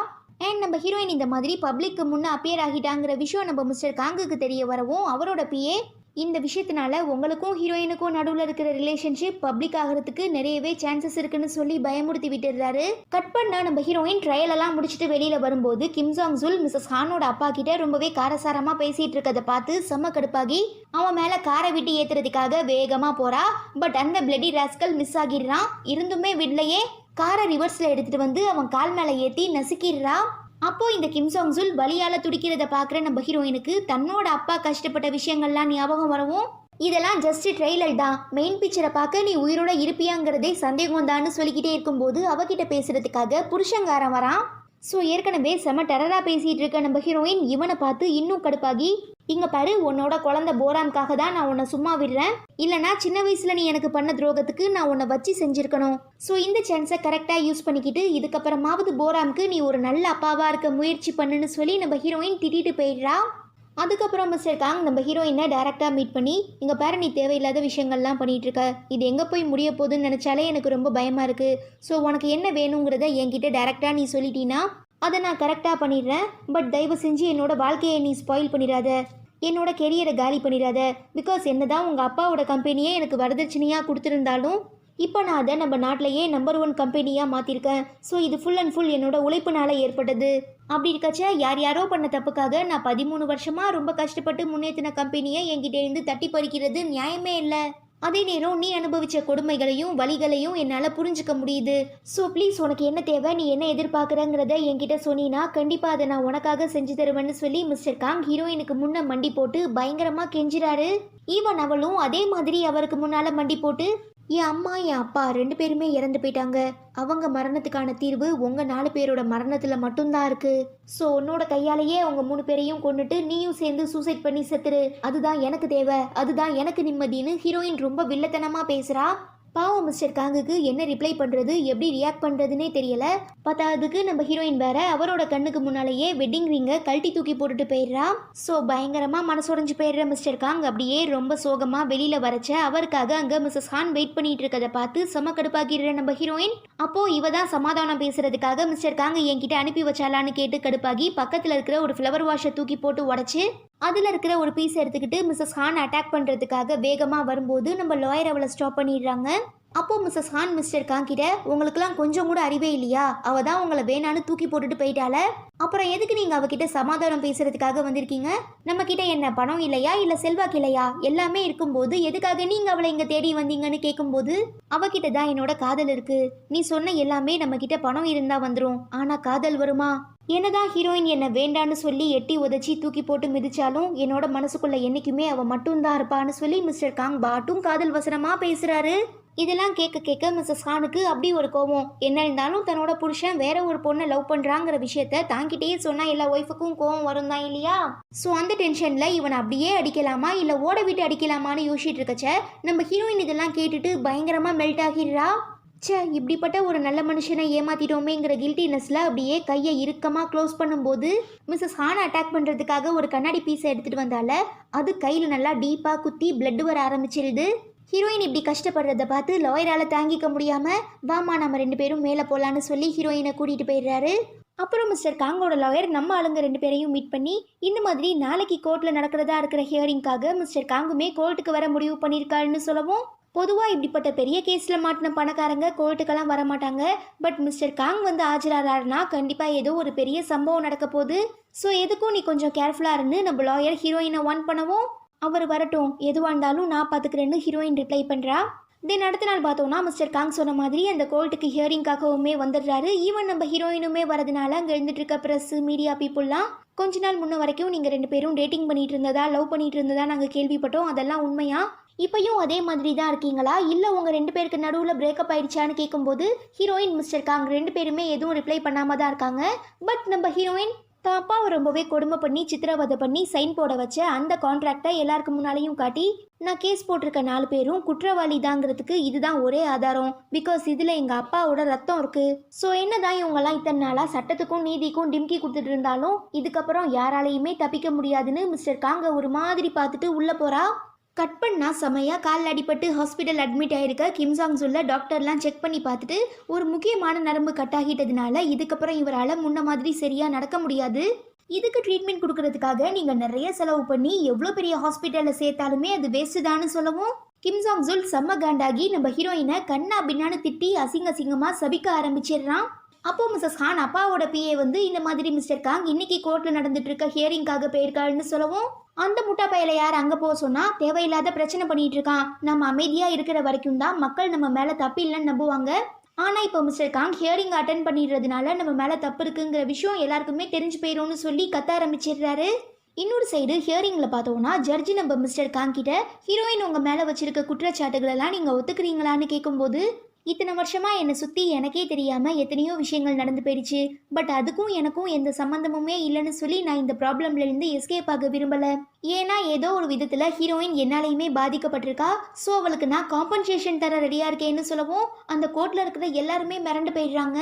A: அண்ட் நம்ம ஹீரோயின் இந்த மாதிரி பப்ளிக்கு முன்னே அப்பியர் ஆகிட்டாங்கிற விஷயம் நம்ம மிஸ்டர் காங்குக்கு தெரிய வரவும் அவரோட பிஏ இந்த விஷயத்தினால உங்களுக்கும் ஹீரோயினுக்கும் நடுவில் இருக்கிற ரிலேஷன்ஷிப் பப்ளிக் ஆகிறதுக்கு நிறையவே சான்சஸ் இருக்குன்னு சொல்லி பயமுறுத்தி விட்டுறாரு. கட் பண்ணா நம்ம ஹீரோயின் ட்ரையல் எல்லாம் முடிச்சுட்டு வெளியில வரும்போது கிம் ஜாங் சுல் மிஸ்ஸஸ் ஹானோட அப்பா கிட்ட ரொம்பவே காரசாரமா பேசிட்டு இருக்கதை பார்த்து செம்ம கடுப்பாகி அவன் மேல காரை விட்டு ஏத்துறதுக்காக வேகமா போறா. பட் அந்த பிளடி ராஸ்கல் மிஸ் ஆகிடுறான். இருந்துமே விடலையே காரை ரிவர்ஸ்ல எடுத்துட்டு வந்து அவன் கால் மேல ஏத்தி நசுக்கிடுறான். அப்போ இந்த கிம் ஜாங் சுல் வலியால துடிக்கிறத பாக்குற நம்ம ஹீரோயினுக்கு தன்னோட அப்பா கஷ்டப்பட்ட விஷயங்கள்லாம் ஞாபகம் வரவும் இதெல்லாம் ஜஸ்ட் ட்ரெய்லர் தான், மெயின் பிக்சரை பார்க்க நீ உயிரோட இருப்பியாங்கிறதே சந்தேகம் தான்னு சொல்லிக்கிட்டே இருக்கும்போது அவகிட்ட பேசுறதுக்காக புருஷங்காரன் வரான். ஸோ ஏற்கனவே செம டெரரா பேசிட்டு இருக்க நம்ம ஹீரோயின் இவனை பார்த்து இன்னும் கடுப்பாகி இங்க பாரு உன்னோட குழந்தை போராம்காக தான் நான் உன்னை சும்மா விடுறேன், இல்லைனா சின்ன வயசுல நீ எனக்கு பண்ண துரோகத்துக்கு நான் உன்னை வச்சு செஞ்சிருக்கணும். ஸோ இந்த சான்ஸை கரெக்டாக யூஸ் பண்ணிக்கிட்டு இதுக்கப்புறமாவது போராம்க்கு நீ ஒரு நல்ல அப்பாவா இருக்க முயற்சி பண்ணுன்னு சொல்லி நம்ம ஹீரோயின் திட்டிட்டு போயிடுறா. அதுக்கப்புறம் மிஸ்டர் காங் நம்ம ஹீரோயினை டேரெக்டாக மீட் பண்ணி இங்கே பாரு நீ தேவையில்லாத விஷயங்கள்லாம் பண்ணிகிட்டு இருக்க, இது எங்கே போய் முடிய போகுதுன்னு நினச்சாலே எனக்கு ரொம்ப பயமாக இருக்குது. ஸோ உனக்கு என்ன வேணுங்கிறத என்கிட்ட டேரெக்டாக நீ சொல்லிட்டீன்னா அதை நான் கரெக்டாக பண்ணிடுறேன். பட் தயவு செஞ்சு என்னோட வாழ்க்கையை நீ ஸ்பாயில் பண்ணிடாத, என்னோட கெரியரை காலி பண்ணிடாத. பிகாஸ் என்னதான் உங்கள் அப்பாவோட கம்பெனியே எனக்கு வரதட்சணையாக கொடுத்துருந்தாலும் இப்போ நான் அதை நம்ம நாட்டிலேயே நம்பர் 1 கம்பெனியாக மாற்றிருக்கேன். ஸோ இது ஃபுல் அண்ட் ஃபுல் என்னோட உழைப்புனால ஏற்பட்டது. அப்படி இருக்கச்ச யார் யாரோ பண்ண தப்புக்காக நான் 13 வருஷமாக ரொம்ப கஷ்டப்பட்டு முன்னேற்றின கம்பெனியை என்கிட்ட இருந்து தட்டி பறிக்கிறது நியாயமே இல்லை. அதே நேரம் நீ அனுபவிச்ச கொடுமைகளையும் வலிகளையும் என்னால் புரிஞ்சுக்க முடியுது. ஸோ ப்ளீஸ் உனக்கு என்ன தேவை, நீ என்ன எதிர்பார்க்குறங்கிறத என்கிட்ட சொன்னீன்னா கண்டிப்பாக அதை நான் உனக்காக செஞ்சு தருவேன்னு சொல்லி மிஸ்டர் காங் ஹீரோயினுக்கு முன்னே மண்டி போட்டு பயங்கரமாக கெஞ்சிறாரு. ஈவன் அவளும் அதே மாதிரி அவருக்கு முன்னால் மண்டி போட்டு என் அம்மா என் அப்பா 2 பேருமே இறந்து போயிட்டாங்க, அவங்க மரணத்துக்கான தீர்வு உங்கள் 4 பேரோட மரணத்தில் மட்டும்தான் இருக்குது. ஸோ உன்னோட கையாலேயே அவங்க 3 பேரையும் கொண்டுட்டு நீயும் சேர்ந்து சூசைட் பண்ணி செத்துரு, அதுதான் எனக்கு தேவை, அதுதான் எனக்கு நிம்மதின்னு ஹீரோயின் ரொம்ப வில்லத்தனமாக பேசுகிறா. பாவம் மிஸ்டர் காங்குக்கு என்ன ரிப்ளை பண்ணுறது எப்படி ரியாக்ட் பண்ணுறதுனே தெரியல. பத்தாவதுக்கு நம்ம ஹீரோயின் வேற அவரோட கண்ணுக்கு முன்னாலேயே வெட்டிங் ரிங்கை கழட்டி தூக்கி போட்டுட்டு போயிடுறா. ஸோ பயங்கரமாக மனசுடைஞ்சு போயிடுற மிஸ்டர் காங் அப்படியே ரொம்ப சோகமாக வெளியில் வரச்ச அவருக்காக அங்கே மிஸ்ஸஸ் ஹான் வெயிட் பண்ணிட்டு இருக்கதை பார்த்து செம கடுப்பாக்கிடுற நம்ம ஹீரோயின். அப்போது இவ தான் சமாதானம் பேசுறதுக்காக மிஸ்டர் காங் என்கிட்ட அனுப்பி வச்சாலான்னு கேட்டு கடுப்பாகி பக்கத்தில் இருக்கிற ஒரு ஃப்ளவர் வாஷை தூக்கி போட்டு உடச்சி அதில் இருக்கிற ஒரு பீஸ் எடுத்துக்கிட்டு மிஸ்ஸஸ் ஹான் அட்டாக் பண்ணுறதுக்காக வேகமாக வரும்போது நம்ம லாயர் அவளை ஸ்டாப் பண்ணிடுறாங்க. அப்போது மிஸ்ஸஸ் ஹான் மிஸ்டர் காங் கிட்ட உங்களுக்குலாம் கொஞ்சம் கூட அறிவே இல்லையா, அவள் தான் உங்களை வேணான்னு தூக்கி போட்டுட்டு போயிட்டால, அப்புறம் எதுக்கு நீங்கள் அவகிட்ட சமாதானம் பேசுறதுக்காக வந்திருக்கீங்க, நம்ம கிட்ட என்ன பணம் இல்லையா இல்லை செல்வாக்கு இல்லையா, எல்லாமே இருக்கும்போது எதுக்காக நீங்கள் அவளை இங்கே தேடி வந்தீங்கன்னு கேட்கும்போது அவகிட்ட தான் என்னோட காதல் இருக்கு, நீ சொன்ன எல்லாமே நம்ம கிட்ட பணம் இருந்தால் வந்துடும், ஆனால் காதல் வருமா, என்னதான் ஹீரோயின் என்னை வேண்டான்னு சொல்லி எட்டி உதச்சி தூக்கி போட்டு மிதிச்சாலும் என்னோட மனசுக்குள்ள என்னைக்குமே அவள் மட்டும்தான் இருப்பான்னு சொல்லி மிஸ்டர் காங் பாட்டும் காதல் வசனமாக பேசுகிறாரு. இதெல்லாம் கேட்க கேட்க மிஸ்ஸஸ் ஹானுக்கு அப்படி ஒரு கோவம், என்ன இருந்தாலும் தன்னோட புருஷன் வேற ஒரு பொண்ணை லவ் பண்ணுறாங்கிற விஷயத்த தாங்கிட்டே சொன்னால் எல்லா ஒய்ஃபுக்கும் கோவம் வரும் தான் இல்லையா. ஸோ அந்த டென்ஷனில் இவனை அப்படியே அடிக்கலாமா இல்லை ஓட விட்டு அடிக்கலாமான்னு யோசிச்சுட்டு இருக்கச்ச நம்ம ஹீரோயின் இதெல்லாம் கேட்டுட்டு பயங்கரமாக மெல்ட் ஆகிடுறா. சே இப்படிப்பட்ட ஒரு நல்ல மனுஷனை ஏமாத்திட்டோமேங்கிற கில்ட்டினஸ்ல அப்படியே கையை இறுக்கமாக க்ளோஸ் பண்ணும்போது மிஸ்ஸஸ் ஹானை அட்டாக் பண்ணுறதுக்காக ஒரு கண்ணாடி பீஸை எடுத்துகிட்டு வந்தால அது கையில் நல்லா டீப்பாக குத்தி பிளட் வர ஆரம்பிச்சிருது. ஹீரோயின் இப்படி கஷ்டப்படுறத பார்த்து லாயரால் தாங்கிக்க முடியாமல் வாமா நம்ம 2 பேரும் மேலே போகலான்னு சொல்லி ஹீரோயினை கூட்டிகிட்டு போயிடுறாரு. அப்புறம் மிஸ்டர் காங்கோட லாயர் நம்ம ஆளுங்க 2 பேரையும் மீட் பண்ணி இந்த மாதிரி நாளைக்கு கோர்ட்டில் நடக்கிறதா இருக்கிற ஹியரிங்காக மிஸ்டர் காங்குமே கோர்ட்டுக்கு வர முடிவு பண்ணியிருக்காருன்னு சொல்லவும் பொதுவாக இப்படிப்பட்ட பெரிய கேஸில் மாட்டின பணக்காரங்க கோர்ட்டுக்கெல்லாம் வரமாட்டாங்க. பட் மிஸ்டர் காங் வந்து ஆஜராகிறாருன்னா கண்டிப்பாக ஏதோ ஒரு பெரிய சம்பவம் நடக்க போகுது. ஸோ எதுக்கும் நீ கொஞ்சம் கேர்ஃபுல்லாக இருந்து நம்ம லாயர் ஹீரோயினை ஒன் பண்ணவும் அவர் வரட்டும் எதுவாக இருந்தாலும் நான் பார்த்துக்கிறேன்னு ஹீரோயின் ரிப்ளை பண்ணுறா. தென் அடுத்த நாள் பார்த்தோன்னா மிஸ்டர் காங் சொன்ன மாதிரி அந்த கோர்ட்டுக்கு ஹியரிங்காகவுமே வந்துடுறாரு. ஈவன் நம்ம ஹீரோயினுமே வரதுனால அங்கே எழுந்துட்டு இருக்க ப்ரெஸ் மீடியா பீப்புளெலாம் கொஞ்ச நாள் முன்ன வரைக்கும் நீங்கள் 2 பேரும் டேட்டிங் பண்ணிட்டு இருந்ததா லவ் பண்ணிட்டு இருந்ததா நாங்கள் கேள்விப்பட்டோம், அதெல்லாம் உண்மையா, இப்பயும் அதே மாதிரி தான் இருக்கீங்களா இல்லை உங்கள் 2 பேருக்கு நடுவில் பிரேக்கப் ஆயிடுச்சான்னு கேட்கும்போது ஹீரோயின் மிஸ்டர் காங் 2 பேருமே எதுவும் ரிப்ளை பண்ணாமல் தான் இருக்காங்க. பட் நம்ம ஹீரோயின் தான் அப்பாவை ரொம்பவே கொடுமை பண்ணி சித்திரவதை பண்ணி சைன் போட வச்ச அந்த கான்ட்ராக்டை எல்லாருக்கு முன்னாலேயும் காட்டி நான் கேஸ் போட்டிருக்க 4 பேரும் குற்றவாளி தாங்கிறதுக்கு இதுதான் ஒரே ஆதாரம். பிகாஸ் இதில் எங்கள் அப்பாவோட ரத்தம் இருக்கு. ஸோ என்னதான் இவங்கெல்லாம் இத்தனை நாளாக சட்டத்துக்கும் நீதிக்கும் டிம்கி கொடுத்துட்டு இருந்தாலும் இதுக்கப்புறம் யாராலையுமே தப்பிக்க முடியாதுன்னு மிஸ்டர் காங்க ஒரு மாதிரி பார்த்துட்டு உள்ளே போகிறா. கட் பண்ணா செமையாக காலில் அடிபட்டு ஹாஸ்பிட்டல் அட்மிட் ஆகிருக்க கிம்சாங் சொல்ல டாக்டர்லாம் செக் பண்ணி பார்த்துட்டு ஒரு முக்கியமான நரம்பு கட் ஆகிட்டதுனால இதுக்கப்புறம் இவரால் முன்ன மாதிரி சரியாக நடக்க முடியாது. இதுக்கு ட்ரீட்மெண்ட் கொடுக்கறதுக்காக நீங்கள் நிறைய செலவு பண்ணி எவ்வளோ பெரிய ஹாஸ்பிட்டலில் சேர்த்தாலுமே அது வேஸ்ட்டு தான்னு சொல்லவும் கிம்சாங் ஜுல் செம்ம காண்டாகி நம்ம ஹீரோயினை கண்ணா பின்னான்னு திட்டி அசிங்கமாக சபிக்க ஆரம்பிச்சிடுறான். அப்போ மிஸ்ஸஸ் ஹான் அப்பாவோட பிஏ வந்து இந்த மாதிரி மிஸ்டர் காங் இன்னைக்கு கோர்ட்டில் நடந்துட்டு இருக்க ஹியரிங்காக போயிருக்காள்னு சொல்லவும் அந்த முட்டா பையில யார் அங்கே போக சொன்னால் தேவையில்லாத பிரச்சனை பண்ணிட்டு இருக்கான், நம்ம அமைதியாக இருக்கிற வரைக்கும் தான் மக்கள் நம்ம மேலே தப்பு இல்லைன்னு நம்புவாங்க. ஆனால் இப்போ மிஸ்டர் காங் ஹியரிங் அட்டன் பண்ணிடுறதுனால நம்ம மேலே தப்பு இருக்குங்கிற விஷயம் எல்லாருக்குமே தெரிஞ்சு போயிடும்னு சொல்லி கத்த ஆரம்பிச்சிடுறாரு. இன்னொரு சைடு ஹியரிங்கில் பார்த்தோன்னா ஜட்ஜி நம்ம மிஸ்டர் காங் கிட்ட ஹீரோயின் உங்கள் மேலே வச்சிருக்க குற்றச்சாட்டுகளெல்லாம் நீங்கள் ஒத்துக்கிறீங்களான்னு கேட்கும்போது இத்தனை வருஷமாக என்னை சுற்றி எனக்கே தெரியாமல் எத்தனையோ விஷயங்கள் நடந்து போயிடுச்சு, பட் அதுக்கும் எனக்கும் எந்த சம்மந்தமுமே இல்லைன்னு சொல்லி நான் இந்த ப்ராப்ளம்லேருந்து எஸ்கேப் ஆக விரும்பலை. ஏன்னா ஏதோ ஒரு விதத்தில் ஹீரோயின் என்னாலையுமே பாதிக்கப்பட்டிருக்கா. ஸோ அவளுக்கு நான் காம்பன்சேஷன் தர ரெடியாக இருக்கேன்னு சொல்லவும் அந்த கோர்ட்டில் இருக்கிற எல்லாருமே மிரண்டு போயிடுறாங்க.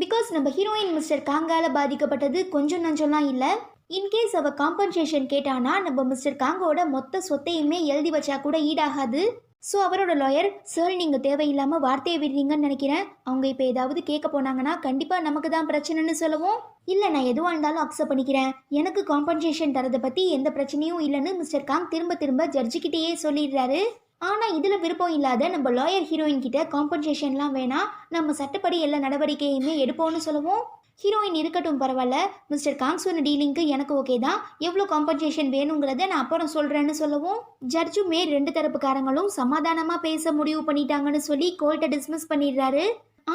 A: பிகாஸ் நம்ம ஹீரோயின் மிஸ்டர் காங்கால பாதிக்கப்பட்டது கொஞ்சம் நஞ்சம்லாம் இல்லை. இன்கேஸ் அவள் காம்பன்சேஷன் கேட்டானா நம்ம மிஸ்டர் காங்கோட மொத்த சொத்தையுமே எழுதி வச்சா கூட ஈடாகாது. ஸோ அவரோட லாயர், சார் நீங்கள் தேவையில்லாமல் வார்த்தையை விடுறீங்கன்னு நினைக்கிறேன், அவங்க இப்போ ஏதாவது கேட்க போனாங்கன்னா கண்டிப்பாக நமக்கு தான் பிரச்சனைன்னு சொல்லவும் இல்லை நான் எதுவாக இருந்தாலும் அக்செப்ட் பண்ணிக்கிறேன், எனக்கு காம்பன்சேஷன் தரதை பற்றி எந்த பிரச்சனையும் இல்லைன்னு மிஸ்டர் காங் திரும்ப ஜட்ஜிக்கிட்டேயே சொல்லிடுறாரு. ஆனால் இதில் விருப்பம் இல்லாத நம்ம லாயர் ஹீரோயின் கிட்ட காம்பன்சேஷன்லாம் வேணாம், நம்ம சட்டப்படி எல்லா நடவடிக்கையுமே எடுப்போம்னு சொல்லவும் ஹீரோயின் இருக்கட்டும் பரவாயில்ல, மிஸ்டர் காங் சொன்ன டீலிங்க்கு எனக்கு ஓகே தான், எவ்வளோ காம்பன்சேஷன் வேணுங்கிறத நான் அப்புறம் சொல்கிறேன்னு சொல்லவும் ஜட்ஜுமே 2 தரப்புக்காரங்களும் சமாதானமாக பேச முடிவு பண்ணிட்டாங்கன்னு சொல்லி கோர்ட்டை டிஸ்மிஸ் பண்ணிடுறாரு.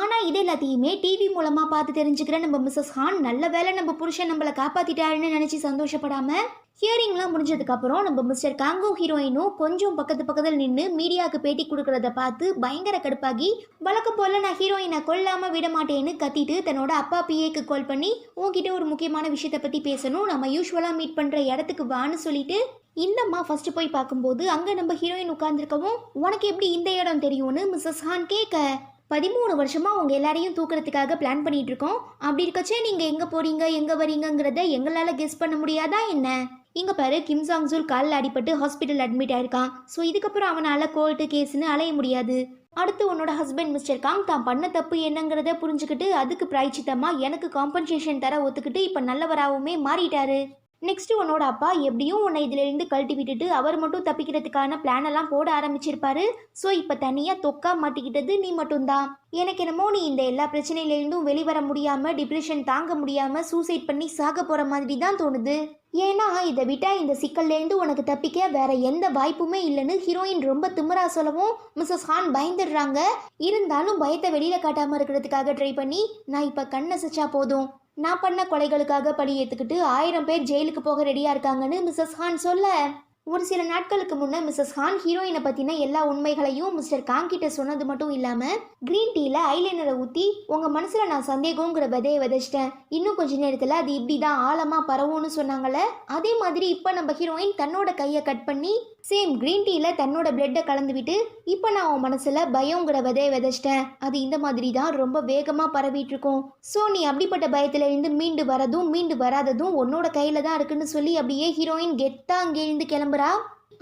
A: ஆனால் இது எல்லாத்தையுமே டிவி மூலமாக பார்த்து தெரிஞ்சுக்கிற நம்ம மிஸ்ஸஸ் ஹான் நல்ல வேலை நம்ம புருஷன் நம்மளை காப்பாற்றிட்டாருன்னு நினச்சி சந்தோஷப்படாமல் ஹியரிங்லாம் முடிஞ்சதுக்கப்புறம் நம்ம மிஸ்டர் காங்கும் ஹீரோயினும் கொஞ்சம் பக்கத்தில் நின்று மீடியாவுக்கு பேட்டி கொடுக்கறத பார்த்து பயங்கர கடுப்பாகி வழக்கம் போல் நான் ஹீரோயினை கொல்லாமல் விட மாட்டேன்னு கத்திட்டு தன்னோட அப்பா பிஏக்கு கால் பண்ணி உங்ககிட்ட ஒரு முக்கியமான விஷயத்தை பற்றி பேசணும், நம்ம யூஸ்வலாக மீட் பண்ணுற இடத்துக்கு வான்னு சொல்லிட்டு இந்தம்மா ஃபர்ஸ்ட் போய் பார்க்கும்போது அங்கே நம்ம ஹீரோயின் உட்காந்துருக்கவும் உனக்கு எப்படி இந்த இடம் தெரியும்னு மிஸ்ஸஸ் ஹான் கேட்க 13 வருஷமாக உங்கள் எல்லாரையும் தூக்குறதுக்காக பிளான் பண்ணிட்டு இருக்கோம், அப்படி இருக்கச்சே நீங்கள் எங்கே போகிறீங்க எங்கே வரீங்கிறத எங்களால் கெஸ் பண்ண முடியாதா என்ன? இங்கே பாரு, கிம்சாங் ஜுல் காலில் அடிபட்டு ஹாஸ்பிட்டல் அட்மிட் ஆயிருக்கான். ஸோ இதுக்கப்புறம் அவனால் கோர்ட்டு கேஸ்ன்னு அலைய முடியாது. அடுத்து உன்னோட ஹஸ்பண்ட் மிஸ்டர் காங் தான் பண்ண தப்பு என்னங்கிறத புரிஞ்சுக்கிட்டு அதுக்கு பிராய்ச்சித்தமாக எனக்கு காம்பன்சேஷன் தர ஒத்துக்கிட்டு இப்போ நல்லவராகவுமே மாறிட்டாரு. நெக்ஸ்ட் உன்னோட அப்பா எப்படியும் உன்னை இதிலிருந்து கழட்டி விட்டுட்டு அவர் மட்டும் தப்பிக்கிறதுக்கான பிளான் எல்லாம் போட ஆரம்பிச்சிருப்பாரு. ஸோ இப்போ தனியாக தொக்கா மாட்டிக்கிட்டது நீ மட்டும்தான். எனக்கு என்னமோ நீ இந்த எல்லா பிரச்சனையிலேருந்தும் வெளிவர முடியாமல் டிப்ரெஷன் தாங்க முடியாமல் சூசைட் பண்ணி சாக போகிற மாதிரி தான் தோணுது. ஏன்னா இதை விட்டா இந்த சிக்கல்லேருந்து உனக்கு தப்பிக்க வேற எந்த வாய்ப்புமே இல்லைன்னு ஹீரோயின் ரொம்ப திமிரா சொல்லவும் மிஸ்ஸஸ் ஹான் பயந்துடுறாங்க. இருந்தாலும் பயத்தை வெளியில காட்டாமல் இருக்கிறதுக்காக ட்ரை பண்ணி நான் இப்போ கண்ணசைச்சா போதும், நான் பண்ண கொலைகளுக்காக பழி ஏற்றுக்கிட்டு 1000 பேர் ஜெயிலுக்கு போக ரெடியாக இருக்காங்கன்னு மிஸ்ஸஸ் ஹான் சொல்ல ஒரு சில நாட்களுக்கு முன்னே மிஸ்ஸஸ் ஹான் ஹீரோயினை பற்றின எல்லா உண்மைகளையும் மிஸ்டர் காங் கிட்ட சொன்னது மட்டும் இல்லாமல் க்ரீன் டீயில் ஐலைனரை ஊற்றி உங்கள் மனசில் நான் சந்தேகங்கிற விதையை விதைச்சிட்டேன், இன்னும் கொஞ்ச நேரத்தில் அது இப்படி தான் ஆழமாக பரவும்னு சொன்னாங்கள்ல, அதே மாதிரி இப்போ நம்ம ஹீரோயின் தன்னோட கையை கட் பண்ணி சேம் க்ரீன் டீயில் தன்னோட பிளட்டை கலந்து விட்டு இப்போ நான் உன் மனசில் பயங்கிற விதையை விதைச்சிட்டேன், அது இந்த மாதிரி தான் ரொம்ப வேகமாக பரவிட்டு இருக்கும். ஸோ நீ அப்படிப்பட்ட பயத்தில் இருந்து மீண்டு வரதும் மீண்டு வராததும் உன்னோட கையில் தான் இருக்குன்னு சொல்லி அப்படியே ஹீரோயின் கெத்தா அங்கேருந்து கிளம்புறா.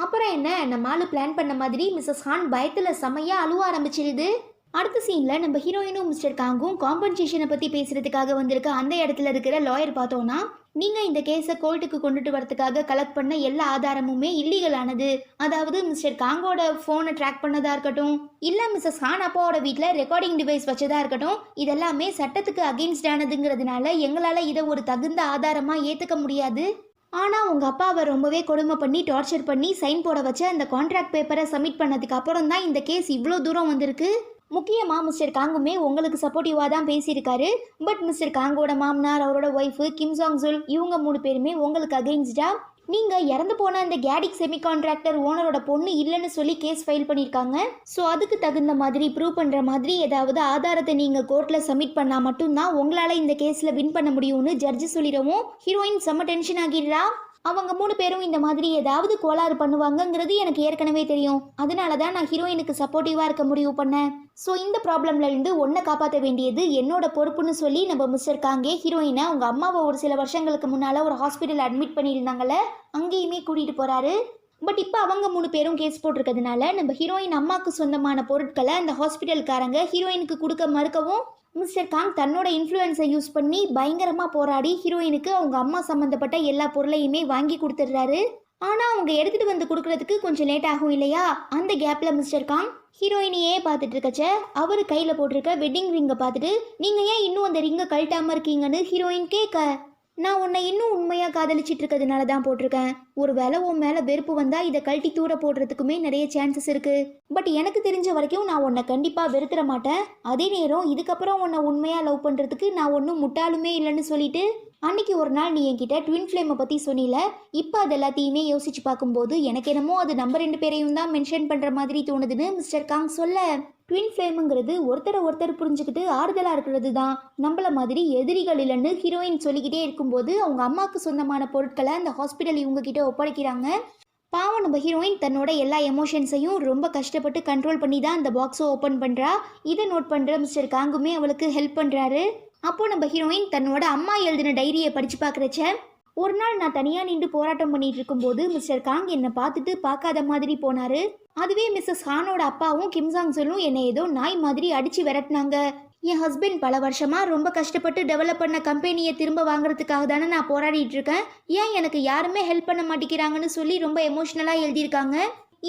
A: அப்புறம் என்ன, நம்ம ஆளு பிளான் பண்ண மாதிரி மிஸ்ஸஸ் ஹான் பயத்தில் செமையாக அழுவ ஆரம்பிச்சிருது. அடுத்த சீனில் நம்ம ஹீரோயினும் மிஸ்டர் காங்கும் காம்பன்சேஷனை பற்றி பேசுகிறதுக்காக வந்திருக்க அந்த இடத்துல இருக்கிற லாயர் பார்த்தோன்னா நீங்கள் இந்த கேஸை கோர்ட்டுக்கு கொண்டுட்டு வரதுக்காக கலெக்ட் பண்ண எல்லா ஆதாரமுமே இல்லீகலானது, அதாவது மிஸ்டர் காங்கோட ஃபோனை ட்ராக் பண்ணதாக இருக்கட்டும் இல்லை மிஸ்ஸஸ் ஹான் அப்பாவோட வீட்டில் ரெக்கார்டிங் டிவைஸ் வச்சதாக இருக்கட்டும், இதெல்லாமே சட்டத்துக்கு அகெயின்ஸ்டானதுங்கிறதுனால எங்களால் இதை ஒரு தகுந்த ஆதாரமாக ஏற்றுக்க முடியாது. ஆனால் உங்கள் அப்பாவை ரொம்பவே கொடுமை பண்ணி டார்ச்சர் பண்ணி சைன் போட வச்ச அந்த கான்ட்ராக்ட் பேப்பரை சப்மிட் பண்ணதுக்கு அப்புறம் தான் இந்த கேஸ் இவ்வளோ தூரம் வந்திருக்கு. முக்கியமாக மிஸ்டர் காங்குமே உங்களுக்கு சப்போர்ட்டிவாக தான் பேசியிருக்காரு, பட் மிஸ்டர் காங்கோட மாமனார் அவரோட ஒய்ஃபு கிம்சாங் ஜுல் இவங்க 3 பேருமே உங்களுக்கு அகெயின்ஸ்டா நீங்க இறந்து போன அந்த கேடிக் செமி கான்ட்ராக்டர் ஓனரோட பொண்ணு இல்லைன்னு சொல்லி கேஸ் ஃபைல் பண்ணியிருக்காங்க. ஸோ அதுக்கு தகுந்த மாதிரி ப்ரூவ் பண்ற மாதிரி ஏதாவது ஆதாரத்தை நீங்க கோர்ட்ல சப்மிட் பண்ணா மட்டும்தான் உங்களால இந்த கேஸ்ல வின் பண்ண முடியும்னு ஜட்ஜி சொல்லிடவும் ஹீரோயின் செம்ம டென்ஷன் ஆகிடுறா. அவங்க 3 பேரும் இந்த மாதிரி ஏதாவது கோளாறு பண்ணுவாங்கங்கிறது எனக்கு ஏற்கனவே தெரியும். அதனால தான் நான் ஹீரோயினுக்கு சப்போர்ட்டிவாக இருக்க முடிவு பண்ணேன். ஸோ இந்த ப்ராப்ளம்ல இருந்து ஒன்றை காப்பாற்ற வேண்டியது என்னோட பொறுப்புன்னு சொல்லி நம்ம மிஸ்டர் காங்கே ஹீரோயினை அவங்க அம்மாவை ஒரு சில வருஷங்களுக்கு முன்னால் ஒரு ஹாஸ்பிட்டல் அட்மிட் பண்ணியிருந்தாங்கல்ல, அங்கேயுமே கூட்டிகிட்டு போகிறாரு. பட் இப்போ அவங்க 3 பேரும் கேஸ் போட்டிருக்கிறதுனால நம்ம ஹீரோயின் அம்மாவுக்கு சொந்தமான பொருட்களை அந்த ஹாஸ்பிட்டல்காரங்க ஹீரோயினுக்கு கொடுக்க மறுக்கவும் மிஸ்டர் காங் தன்னோட இன்ஃப்ளூயன்ஸை யூஸ் பண்ணி பயங்கரமாக போராடி ஹீரோயினுக்கு அவங்க அம்மா சம்மந்தப்பட்ட எல்லா பொருளையுமே வாங்கி கொடுத்துட்றாரு. ஆனால் அவங்க எடுத்துகிட்டு வந்து கொடுக்கறதுக்கு கொஞ்சம் லேட் ஆகும் இல்லையா? அந்த கேப்பில் மிஸ்டர் காங் ஹீரோயினையே பார்த்துட்டு இருக்கச்ச அவர் கையில் போட்டிருக்க வெட்டிங் ரிங்கை பார்த்துட்டு நீங்கள் ஏன் இன்னும் அந்த ரிங்கை கழட்டாமல் இருக்கீங்கன்னு ஹீரோயின் கேட்க, நான் உன்னை இன்னும் உண்மையாக காதலிச்சிட்டு இருக்கிறதுனால தான் போட்டிருக்கேன். ஒரு வேளை உன் மேலே வெறுப்பு வந்தால் இதை கழட்டி தூர போடுறதுக்குமே நிறைய சான்சஸ் இருக்குது. பட் எனக்கு தெரிஞ்ச வரைக்கும் நான் உன்னை கண்டிப்பாக வெறுத்துற மாட்டேன். அதே நேரம் இதுக்கப்புறம் உன்னை உண்மையாக லவ் பண்ணுறதுக்கு நான் ஒன்றும் முட்டாளுமே இல்லைன்னு சொல்லிட்டு அன்னைக்கு ஒரு நாள் நீ என்கிட்ட ட்வின் ஃப்ளேமை பற்றி சொன்னில, இப்போ அது எல்லாத்தையுமே யோசிச்சு பார்க்கும்போது எனக்கு என்னமோ அது நம்ம 2 பேரையும் தான் மென்ஷன் பண்ணுற மாதிரி தோணுதுன்னு மிஸ்டர் காங் சொல்ல, ட்வின் ஃப்ளேமுங்கிறது ஒருத்தர் புரிஞ்சுக்கிட்டு ஆறுதலாக இருக்கிறது தான், நம்மள மாதிரி எதிரிகள் இல்லைன்னு ஹீரோயின் சொல்லிக்கிட்டே இருக்கும்போது அவங்க அம்மாவுக்கு சொந்தமான பொருட்களை அந்த ஹாஸ்பிட்டல் இவங்க கிட்ட ஒப்படைக்கிறாங்க. பாவம் நம்ம ஹீரோயின் தன்னோட எல்லா எமோஷன்ஸையும் ரொம்ப கஷ்டப்பட்டு கண்ட்ரோல் பண்ணி தான் அந்த பாக்ஸை ஓப்பன் பண்ணுறா. இதை நோட் பண்ணுற மிஸ்டர் காங்குமே அவளுக்கு ஹெல்ப் பண்ணுறாரு. அப்போது நம்ம ஹீரோயின் தன்னோட அம்மா எழுதின டைரியை படித்து பார்க்குறச்ச, ஒரு நாள் நான் தனியாக நின்று போராட்டம் பண்ணிட்டு இருக்கும்போது மிஸ்டர் காங் என்னை பார்த்துட்டு பார்க்காத மாதிரி போனார். அதுவே மிஸ்ஸஸ் ஹானோட அப்பாவும் கிம்சாங் சொல்லும் என்னை ஏதோ நாய் மாதிரி அடித்து விரட்டினாங்க. என் ஹஸ்பண்ட் பல வருஷமாக ரொம்ப கஷ்டப்பட்டு டெவலப் பண்ண கம்பெனியை திரும்ப வாங்குறதுக்காக தானே நான் போராடிட்டு இருக்கேன். ஏன் எனக்கு யாருமே ஹெல்ப் பண்ண மாட்டேங்கிறாங்கன்னு சொல்லி ரொம்ப எமோஷ்னலாக எழுதியிருக்காங்க.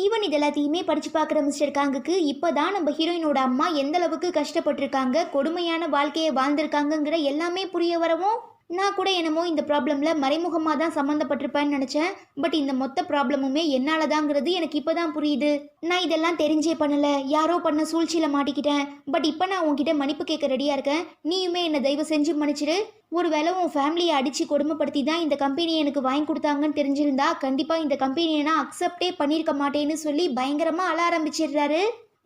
A: ஈவன் இது எல்லாத்தையுமே படித்து பார்க்குற மிஸ்டர் காங்குக்கு இப்போ தான் நம்ம ஹீரோயினோட அம்மா எந்த அளவுக்கு கஷ்டப்பட்டிருக்காங்க, கொடுமையான வாழ்க்கையை வாழ்ந்திருக்காங்கங்கிற எல்லாமே புரிய வரவும் நான் கூட என்னமோ இந்த ப்ராப்ளமில் மறைமுகமாக தான் சம்மந்தப்பட்டிருப்பேன்னு நினச்சேன். பட் இந்த மொத்த ப்ராப்ளமுமே என்னால் தாங்கிறது எனக்கு இப்போ தான் புரியுது. நான் இதெல்லாம் தெரிஞ்சே பண்ணலை, யாரோ பண்ண சூழ்ச்சியில் மாட்டிக்கிட்டேன். பட் இப்போ நான் உன்கிட்ட மன்னிப்பு கேட்க ரெடியாக இருக்கேன். நீயுமே என்னை தயவு செஞ்சு மன்னிச்சிடு. ஒருவேளை உன் ஃபேமிலியை அடித்து கொடுமைப்படுத்தி தான் இந்த கம்பெனியை எனக்கு வாங்கி கொடுத்தாங்கன்னு தெரிஞ்சிருந்தா கண்டிப்பாக இந்த கம்பெனியை நான் அக்செப்டே பண்ணியிருக்க மாட்டேன்னு சொல்லி பயங்கரமாக அழ ஆரம்பிச்சிடுறாரு.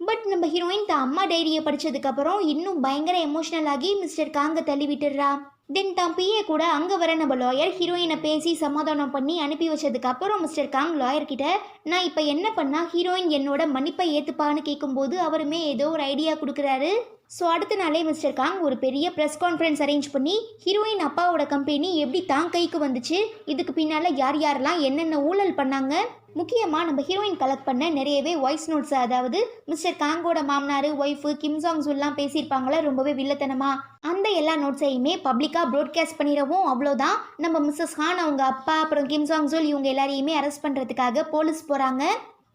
A: பட் நம்ம ஹீரோயின் தான் அம்மா டைரியை படித்ததுக்கப்புறம் இன்னும் பயங்கர எமோஷ்னல் ஆகி மிஸ்டர் காங்கை தள்ளி விட்டுடுறா. தென் தான் பிஏ கூட அங்கே வர நம்ம லாயர் ஹீரோயினை பேசி சமாதானம் பண்ணி அனுப்பி வச்சதுக்கப்புறம் மிஸ்டர் காங் லாயர்கிட்ட நான் இப்போ என்ன பண்ணால் ஹீரோயின் என்னோட மன்னிப்பை ஏற்றுப்பான்னு கேட்கும்போது அவருமே ஏதோ ஒரு ஐடியா கொடுக்குறாரு. ஸோ அடுத்த நாளே மிஸ்டர் காங் ஒரு பெரிய ப்ரெஸ் கான்ஃபரன்ஸ் அரேஞ்ச் பண்ணி ஹீரோயின் அப்பாவோட கம்பெனி எப்படி தான் கைக்கு வந்துச்சு, இதுக்கு பின்னால் யார் யாரெல்லாம் என்னென்ன ஊழல் பண்ணாங்க, முக்கியமாக நம்ம ஹீரோயின் கலெக்ட் பண்ண நிறையவே வாய்ஸ் நோட்ஸ், அதாவது மிஸ்டர் காங்கோட மாமனார் ஒய்ஃபு கிம்சாங் எல்லாம் பேசியிருப்பாங்களே ரொம்பவே வில்லத்தனமா, அந்த எல்லா நோட்ஸையுமே பப்ளிக்காக ப்ராட்காஸ்ட் பண்ணிடவும் அவ்வளோதான் நம்ம மிஸ்ஸஸ் ஹான் அவங்க அப்பா அப்புறம் கிம்சாங் இவங்க எல்லாரையுமே அரெஸ்ட் பண்ணுறதுக்காக போலீஸ் போகிறாங்க.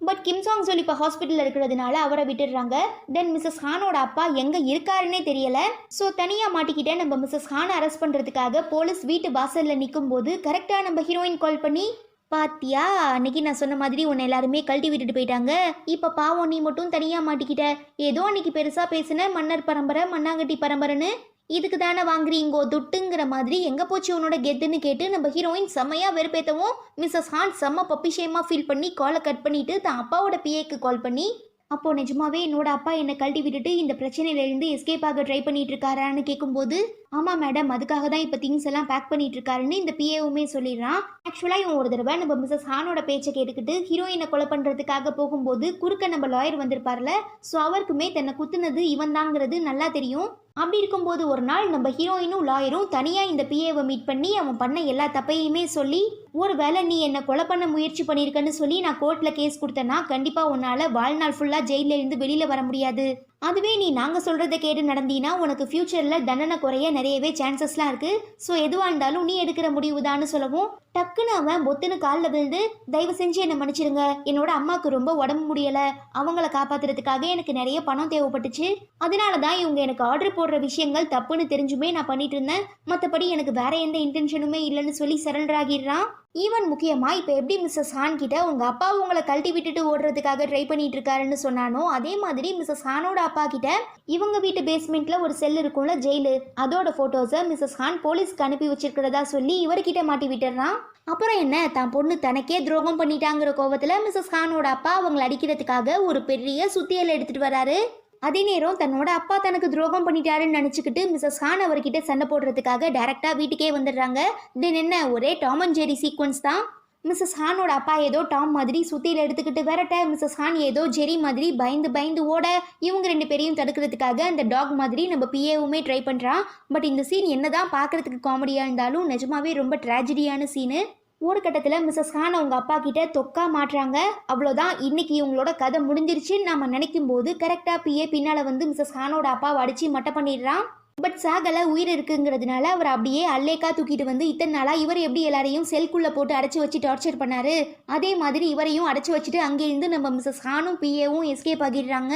A: பட் கிம்சாங் இப்போ ஹாஸ்பிட்டலில் இருக்கிறதுனால அவரை விட்டுடுறாங்க. தென் மிஸ்ஸஸ் ஹானோட அப்பா எங்கே இருக்காருன்னே தெரியல. ஸோ தனியாக மாட்டிக்கிட்டே நம்ம மிஸ்ஸஸ் ஹானை அரெஸ்ட் பண்ணுறதுக்காக போலீஸ் வீட்டு வாசலில் நிற்கும் போது கரெக்டாக நம்ம ஹீரோயின் கால் பண்ணி, பாத்தியா அன்னைக்கு நான் சொன்ன மாதிரி உன்னை எல்லாருமே கழட்டி விட்டுட்டு போயிட்டாங்க, இப்போ பாவம் நீ மட்டும் தனியாக மாட்டிக்கிட்ட, ஏதோ அன்னைக்கு பெருசாக பேசின மன்னர் பரம்பரை மண்ணாங்கட்டி பரம்பரைன்னு இதுக்கு தானே வாங்குறீங்கோ துட்டுங்கிற மாதிரி எங்கே போச்சு உன்னோட கெத்துன்னு கேட்டு நம்ம ஹீரோயின் செம்மையாக வெறுப்பேற்றவும் மிஸ்ஸஸ் ஹான் செம்ம பப்பிஷேமாக ஃபீல் பண்ணி காலை கட் பண்ணிவிட்டு தான் அப்பாவோட பிஏக்கு கால் பண்ணி, அப்போது நிஜமாவே என்னோட அப்பா என்னை கழட்டி விட்டுட்டு இந்த பிரச்சனையிலேருந்து எஸ்கேப் ஆக ட்ரை பண்ணிட்டு இருக்காரான்னு கேட்கும்போது, ஆமாம் மேடம் அதுக்காக தான் இப்போ திங்ஸ் எல்லாம் பேக் பண்ணிட்டு இருக்காருன்னு இந்த பிஏவுமே சொல்லிடுறான். ஆக்சுவலாக இவன் ஒரு தடவை நம்ம மிஸ்ஸஸ் ஹானோட பேச்சை கேட்டுக்கிட்டு ஹீரோயினை கொலை பண்ணுறதுக்காக போகும்போது குறுக்க நம்ம லாயர் வந்திருப்பார்ல, ஸோ அவருக்குமே தன்னை குத்துனது இவன் தாங்கிறது நல்லா தெரியும். அப்படி இருக்கும்போது ஒரு நாள் நம்ம ஹீரோயினும் லாயரும் தனியாக இந்த பிஏவை மீட் பண்ணி அவன் பண்ண எல்லா தப்பையுமே சொல்லி, ஒரு வேளை நீ என்னை கொலை பண்ண முயற்சி பண்ணியிருக்கன்னு சொல்லி நான் கோர்ட்டில் கேஸ் கொடுத்தேன்னா கண்டிப்பாக உன்னால் வாழ்நாள் ஃபுல்லாக ஜெயிலில் இருந்து வெளியில் வர முடியாது. அதுவே நீ நாங்கள் சொல்கிறத கேட்டு நடந்தீன்னா உனக்கு ஃப்யூச்சரில் தண்டனை குறைய நிறையவே சான்சஸ்லாம் இருக்குது. ஸோ எதுவாக இருந்தாலும் நீ எடுக்கிற முடிவு தான்னு சொல்லவும் டக்குன்னு அவன் பொத்துன்னு காலில் விழுந்து, தயவு செஞ்சு என்னை மன்னிச்சிடுங்க, என்னோட அம்மாவுக்கு ரொம்ப உடம்பு முடியலை, அவங்கள காப்பாற்றுறதுக்காக எனக்கு நிறைய பணம் தேவைப்பட்டுச்சு, அதனால தான் இவங்க எனக்கு ஆர்டர் போடுற விஷயங்கள் தப்புன்னு தெரிஞ்சுமே நான் பண்ணிட்டு இருந்தேன், மற்றபடி எனக்கு வேற எந்த இன்டென்ஷனுமே இல்லைன்னு சொல்லி சரண்டர் ஆகிடுறான். ஈவன் முக்கியமாக இப்போ எப்படி மிஸ்ஸஸ் ஹான் கிட்ட உங்கள் அப்பா உங்களை கழட்டி விட்டுட்டு ஓடுறதுக்காக ட்ரை பண்ணிட்டு இருக்காருன்னு சொன்னானோ அதே மாதிரி மிஸ்ஸஸ் ஹானோட அப்பா கிட்ட இவங்க வீட்டு பேஸ்மெண்ட்ல ஒரு செல் இருக்கும்ல ஜெயிலு, அதோட ஃபோட்டோஸை மிஸ்ஸஸ் ஹான் போலீஸ்க்கு அனுப்பி வச்சிருக்கிறதா சொல்லி இவர்கிட்ட மாட்டி விட்டுறான். அப்புறம் என்ன, தான் பொண்ணு தனக்கே துரோகம் பண்ணிட்டாங்கிற கோவத்தில் மிஸ்ஸஸ் ஹானோட அப்பா அவங்களை அடிக்கிறதுக்காக ஒரு பெரிய சுத்தியலை எடுத்துட்டு வராரு. அதே நேரம் தன்னோட அப்பா தனக்கு துரோகம் பண்ணிட்டாருன்னு நினச்சிக்கிட்டு மிஸ்ஸஸ் ஹான் அவர்கிட்ட சண்டை போடுறதுக்காக டைரெக்டாக வீட்டுக்கே வந்துடுறாங்க. தென் என்ன, ஒரே டாம் அண்ட் ஜெரி சீக்வன்ஸ் தான். மிஸ்ஸஸ் ஹானோட அப்பா ஏதோ டாம் மாதிரி சுத்தியில் எடுத்துக்கிட்டு விரட்ட, மிஸ்ஸஸ் ஹான் ஏதோ ஜெரி மாதிரி பயந்து பயந்து ஓட, இவங்க 2 பேரையும் தடுக்கிறதுக்காக அந்த டாக் மாதிரி நம்ம பிஏவுமே ட்ரை பண்ணுறான். பட் இந்த சீன் என்னதான் பார்க்குறதுக்கு காமெடியாக இருந்தாலும் நிஜமாவே ரொம்ப ட்ராஜடியான சீனு. ஒரு கட்டத்தில் மிஸ்ஸஸ் ஹான் அவங்க அப்பா கிட்ட தொக்கா மாட்டுறாங்க. அவ்வளோதான், இன்னைக்கு இவங்களோட கதை முடிஞ்சிருச்சுன்னு நம்ம நினைக்கும் போது கரெக்டாக பிஏ பின்னால் வந்து மிஸ்ஸஸ் ஹானோட அப்பாவை அடித்து மட்டை பண்ணிடுறான். பட் சாகலை, உயிர் இருக்குங்கிறதுனால அவர் அப்படியே அல்லேக்கா தூக்கிட்டு வந்து இத்தனை நாளாக இவர் எப்படி எல்லாரையும் செல்குள்ளே போட்டு அடைச்சி வச்சு டார்ச்சர் பண்ணாரு, அதே மாதிரி இவரையும் அடைச்சி வச்சுட்டு அங்கேருந்து நம்ம மிஸ்ஸஸ் ஹானும் பிஏவும் எஸ்கேப் ஆகிடுறாங்க.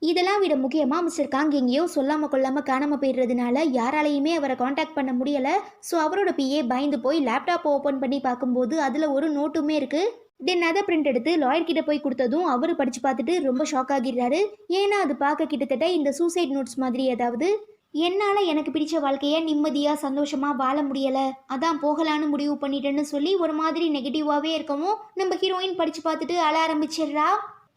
A: இதெல்லாம் விட முக்கியமாக மிஸ்டர் காங் எங்கேயோ சொல்லாமல் கொள்ளாமல் காணாமல் போயிடுறதுனால யாராலையுமே அவரை காண்டாக்ட் பண்ண முடியலை. ஸோ அவரோட பிஏ பயந்து போய் லேப்டாப்பை ஓப்பன் பண்ணி பார்க்கும்போது அதில் ஒரு நோட்டுமே இருக்குது. தென் அதை பிரிண்ட் எடுத்து லாயர்கிட்ட போய் கொடுத்ததும் அவர் படித்து பார்த்துட்டு ரொம்ப ஷாக் ஆகிடுறாரு. ஏன்னா அது பார்க்க கிட்டத்தட்ட இந்த சூசைட் நோட்ஸ் மாதிரி, அதாவது என்னால் எனக்கு பிடிச்ச வாழ்க்கையை நிம்மதியாக சந்தோஷமாக வாழ முடியலை, அதான் போகலான்னு முடிவு பண்ணிட்டேன்னு சொல்லி ஒரு மாதிரி நெகட்டிவாகவே இருக்கவும் நம்ம ஹீரோயின் படித்து பார்த்துட்டு அழ ஆரம்பிச்சிடுறா.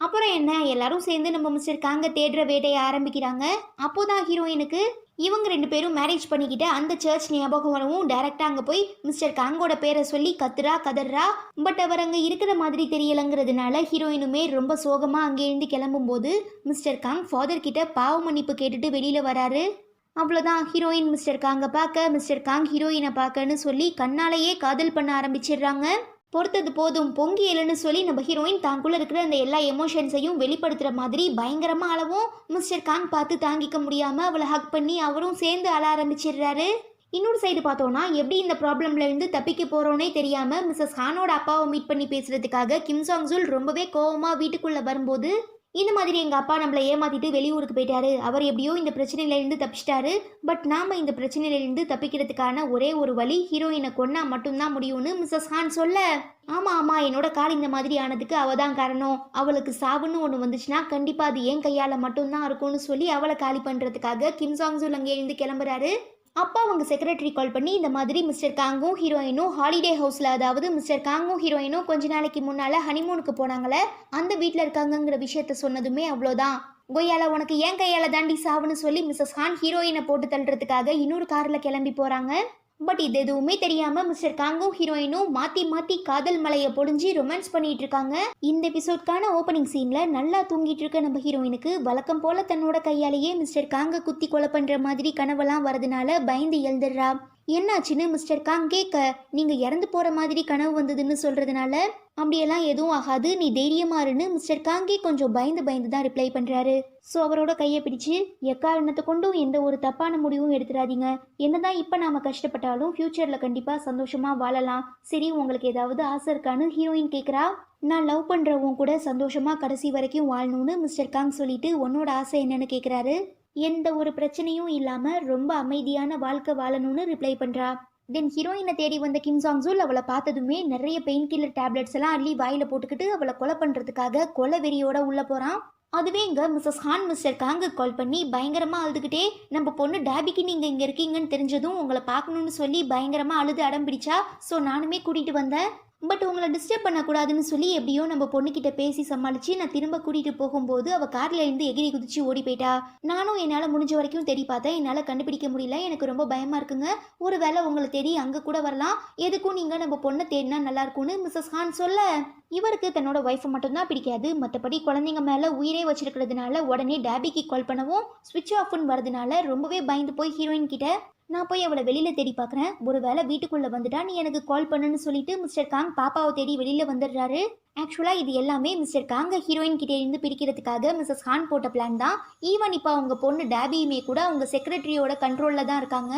A: அப்புறம் என்ன, எல்லாரும் சேர்ந்து நம்ம மிஸ்டர் காங்க தேடுற வேட்டையை ஆரம்பிக்கிறாங்க. அப்போதான் ஹீரோயினுக்கு இவங்க 2 பேரும் மேரேஜ் பண்ணிக்கிட்ட அந்த சர்ச் ஞாபகம் வரவும் டைரெக்டாக அங்கே போய் மிஸ்டர் காங்கோட பேரை சொல்லி கதறா. பட் அவர் அங்கே இருக்கிற மாதிரி தெரியலைங்கிறதுனால ஹீரோயினுமே ரொம்ப சோகமாக அங்கேருந்து கிளம்பும்போது மிஸ்டர் காங் ஃபாதர் கிட்ட பாவ மன்னிப்பு கேட்டுட்டு வெளியில் வராரு. அவ்வளோதான், ஹீரோயின் மிஸ்டர் காங்கை பார்க்க, மிஸ்டர் காங் ஹீரோயினை பார்க்கன்னு சொல்லி கண்ணாலேயே காதல் பண்ண ஆரம்பிச்சிடுறாங்க. பொறுத்தது போதும் பொங்கி எழுன்னு சொல்லி நம்ம ஹீரோயின் தாங்குள்ள இருக்கிற அந்த எல்லா எமோஷன்ஸையும் வெளிப்படுத்துகிற மாதிரி பயங்கரமாக அளவும் மிஸ்டர் காங் பார்த்து தாங்கிக்க முடியாமல் அவளை ஹக் பண்ணி அவரும் சேர்ந்து அழ ஆரம்பிச்சிடுறாரு. இன்னொரு சைடு பார்த்தோன்னா எப்படி இந்த ப்ராப்ளம்ல இருந்து தப்பிக்க போகிறோன்னே தெரியாமல் மிஸ்ஸஸ் ஹானோட அப்பாவை மீட் பண்ணி பேசுறதுக்காக கிம் சாங் ஜூல் ரொம்பவே கோவமாக வீட்டுக்குள்ளே வரும்போது, இந்த மாதிரி எங்கள் அப்பா நம்மளை ஏமாற்றிட்டு வெளியூருக்கு போயிட்டாரு, அவர் எப்படியோ இந்த பிரச்சனையிலேருந்து தப்பிச்சிட்டாரு, பட் நாம் இந்த பிரச்சனையிலேருந்து தப்பிக்கிறதுக்கான ஒரே ஒரு வழி ஹீரோயினை கொன்னா மட்டும்தான் முடியும்னு மிஸ்ஸஸ் ஹான் சொல்ல, ஆமாம் என்னோட கால் இந்த மாதிரி ஆனதுக்கு அவள் தான் காரணம், அவளுக்கு சாவுன்னு ஒன்று வந்துச்சுன்னா கண்டிப்பாக அது என் கையால் மட்டும்தான் இருக்கும்னு சொல்லி அவளை காலி பண்ணுறதுக்காக கிம் சாங் ஜூல் அங்கேருந்து கிளம்புறாரு. அப்பா அவங்க செக்ரட்டரி கால் பண்ணி இந்த மாதிரி மிஸ்டர் காங்கும் ஹீரோயினும் ஹாலிடே ஹவுஸில், அதாவது மிஸ்டர் காங்கும் ஹீரோயினும் கொஞ்ச நாளைக்கு முன்னால் ஹனிமூனுக்கு போனாங்களே அந்த வீட்டில் இருக்காங்கங்கிற விஷயத்த சொன்னதுமே அவ்வளோதான், கொய்யால உனக்கு ஏன் கையால் தாண்டி சாவுன்னு சொல்லி மிஸ்ஸஸ் ஹான் ஹீரோயினை போட்டு தள்ளுறதுக்காக இன்னொரு காரில் கிளம்பி போகிறாங்க. பட் இது எதுவுமே தெரியாம மிஸ்டர் காங்கும் ஹீரோயினும் மாத்தி மாத்தி காதல் மலையை பொழிஞ்சு ரொமான்ஸ் பண்ணிட்டு இருக்காங்க. இந்த எபிசோட்கான ஓப்பனிங் சீன்ல நல்லா தூங்கிட்டு இருக்க நம்ம ஹீரோயினுக்கு வழக்கம் போல தன்னோட கையாலேயே மிஸ்டர் காங்க குத்தி கொலை பண்ற மாதிரி கனவெல்லாம் வரதுனால பயந்து எழுந்துடுறா. என்னாச்சுன்னு மிஸ்டர் காங் கேட்க, நீங்க இறந்து போற மாதிரி கனவு வந்ததுன்னு சொல்றதுனால அப்படியெல்லாம் எதுவும் ஆகாது, நீ தைரியமாறுன்னு மிஸ்டர் காங்கே கொஞ்சம் பயந்து பயந்து தான் ரிப்ளை பண்றாரு. ஸோ அவரோட கையை பிடிச்சு, எக்காரணத்தை கொண்டும் எந்த ஒரு தப்பான முடிவும் எடுத்துடாதீங்க, என்னதான் இப்போ நாம கஷ்டப்பட்டாலும் ஃபியூச்சர்ல கண்டிப்பா சந்தோஷமா வாழலாம், சரி உங்களுக்கு ஏதாவது ஆசை இருக்கான்னு ஹீரோயின் கேட்குறா. நான் லவ் பண்றவங்க கூட சந்தோஷமா கடைசி வரைக்கும் வாழணும்னு மிஸ்டர் காங் சொல்லிட்டு உன்னோட ஆசை என்னன்னு கேட்குறாரு. எந்த ஒரு பிரச்சனையும் இல்லாம ரொம்ப அமைதியான வாழ்க்கை வாழணும்னு ரிப்ளை பண்றா. தென் ஹீரோயினை தேடி வந்த கிம் சாங் ஜூல் அவளை பார்த்ததுமே நிறைய பெயின் கில்லர் டேப்லெட்ஸ் எல்லாம் அள்ளி வாயில போட்டுக்கிட்டு அவளை கொலை பண்றதுக்காக கொலை வெறியோட உள்ள போறான். அதுவே இங்க மிஸ்ஸஸ் ஹான் மிஸ்டர் காங்கு கால் பண்ணி பயங்கரமா அழுதுகிட்டே, நம்ம பொண்ணு டேபிக்கு நீங்க இங்க இருக்கீங்கன்னு தெரிஞ்சதும் உங்களை பார்க்கணும்னு சொல்லி பயங்கரமா அழுது அடம் பிடிச்சா. ஸோ நானுமே கூட்டிட்டு வந்தேன், பட் உங்களை டிஸ்டர்ப் பண்ணக்கூடாதுன்னு சொல்லி எப்படியோ நம்ம பொண்ணுக்கிட்ட பேசி சமாளித்து நான் திரும்ப கூட்டிகிட்டு போகும்போது அவள் காரில் இருந்து எகிரி குதிச்சு ஓடி போயிட்டா. நானும் என்னால் முடிஞ்ச வரைக்கும் தேடி பார்த்தேன், என்னால் கண்டுபிடிக்க முடியல, எனக்கு ரொம்ப பயமாக இருக்குங்க, ஒரு வேளை உங்களை தேடி அங்கே கூட வரலாம், எதுக்கும் நீங்கள் நம்ம பொண்ணை தேடினா நல்லாயிருக்கும்னு மிஸ்ஸஸ் ஹான் சொல்ல, இவருக்கு தன்னோட ஒய்ஃபை மட்டும்தான் பிடிக்காது, மற்றபடி குழந்தைங்க மேலே உயிரே வச்சிருக்கிறதுனால உடனே டேபிக்கு கால் பண்ணவும் ஸ்விட்ச் ஆஃப்னு வரதுனால ரொம்பவே பயந்து போய் ஹீரோயின் கிட்ட, நான் போய் அவளை வெளியில் தேடி பார்க்குறேன், ஒரு வேளை வீட்டுக்குள்ளே வந்துட்டா நீ எனக்கு கால் பண்ணுன்னு சொல்லிட்டு மிஸ்டர் காங் பாப்பாவை தேடி வெளியில் வந்துடுறாரு. ஆக்சுவலாக இது எல்லாமே மிஸ்டர் காங்க ஹீரோயின் கிட்டே இருந்து பிரிக்கிறதுக்காக மிஸ்ஸஸ் ஹான் போட்ட பிளான் தான். ஈவன் இப்போ அவங்க பொண்ணு டேபியுமே கூட அவங்க செக்ரட்டரியோட கண்ட்ரோலில் தான் இருக்காங்க.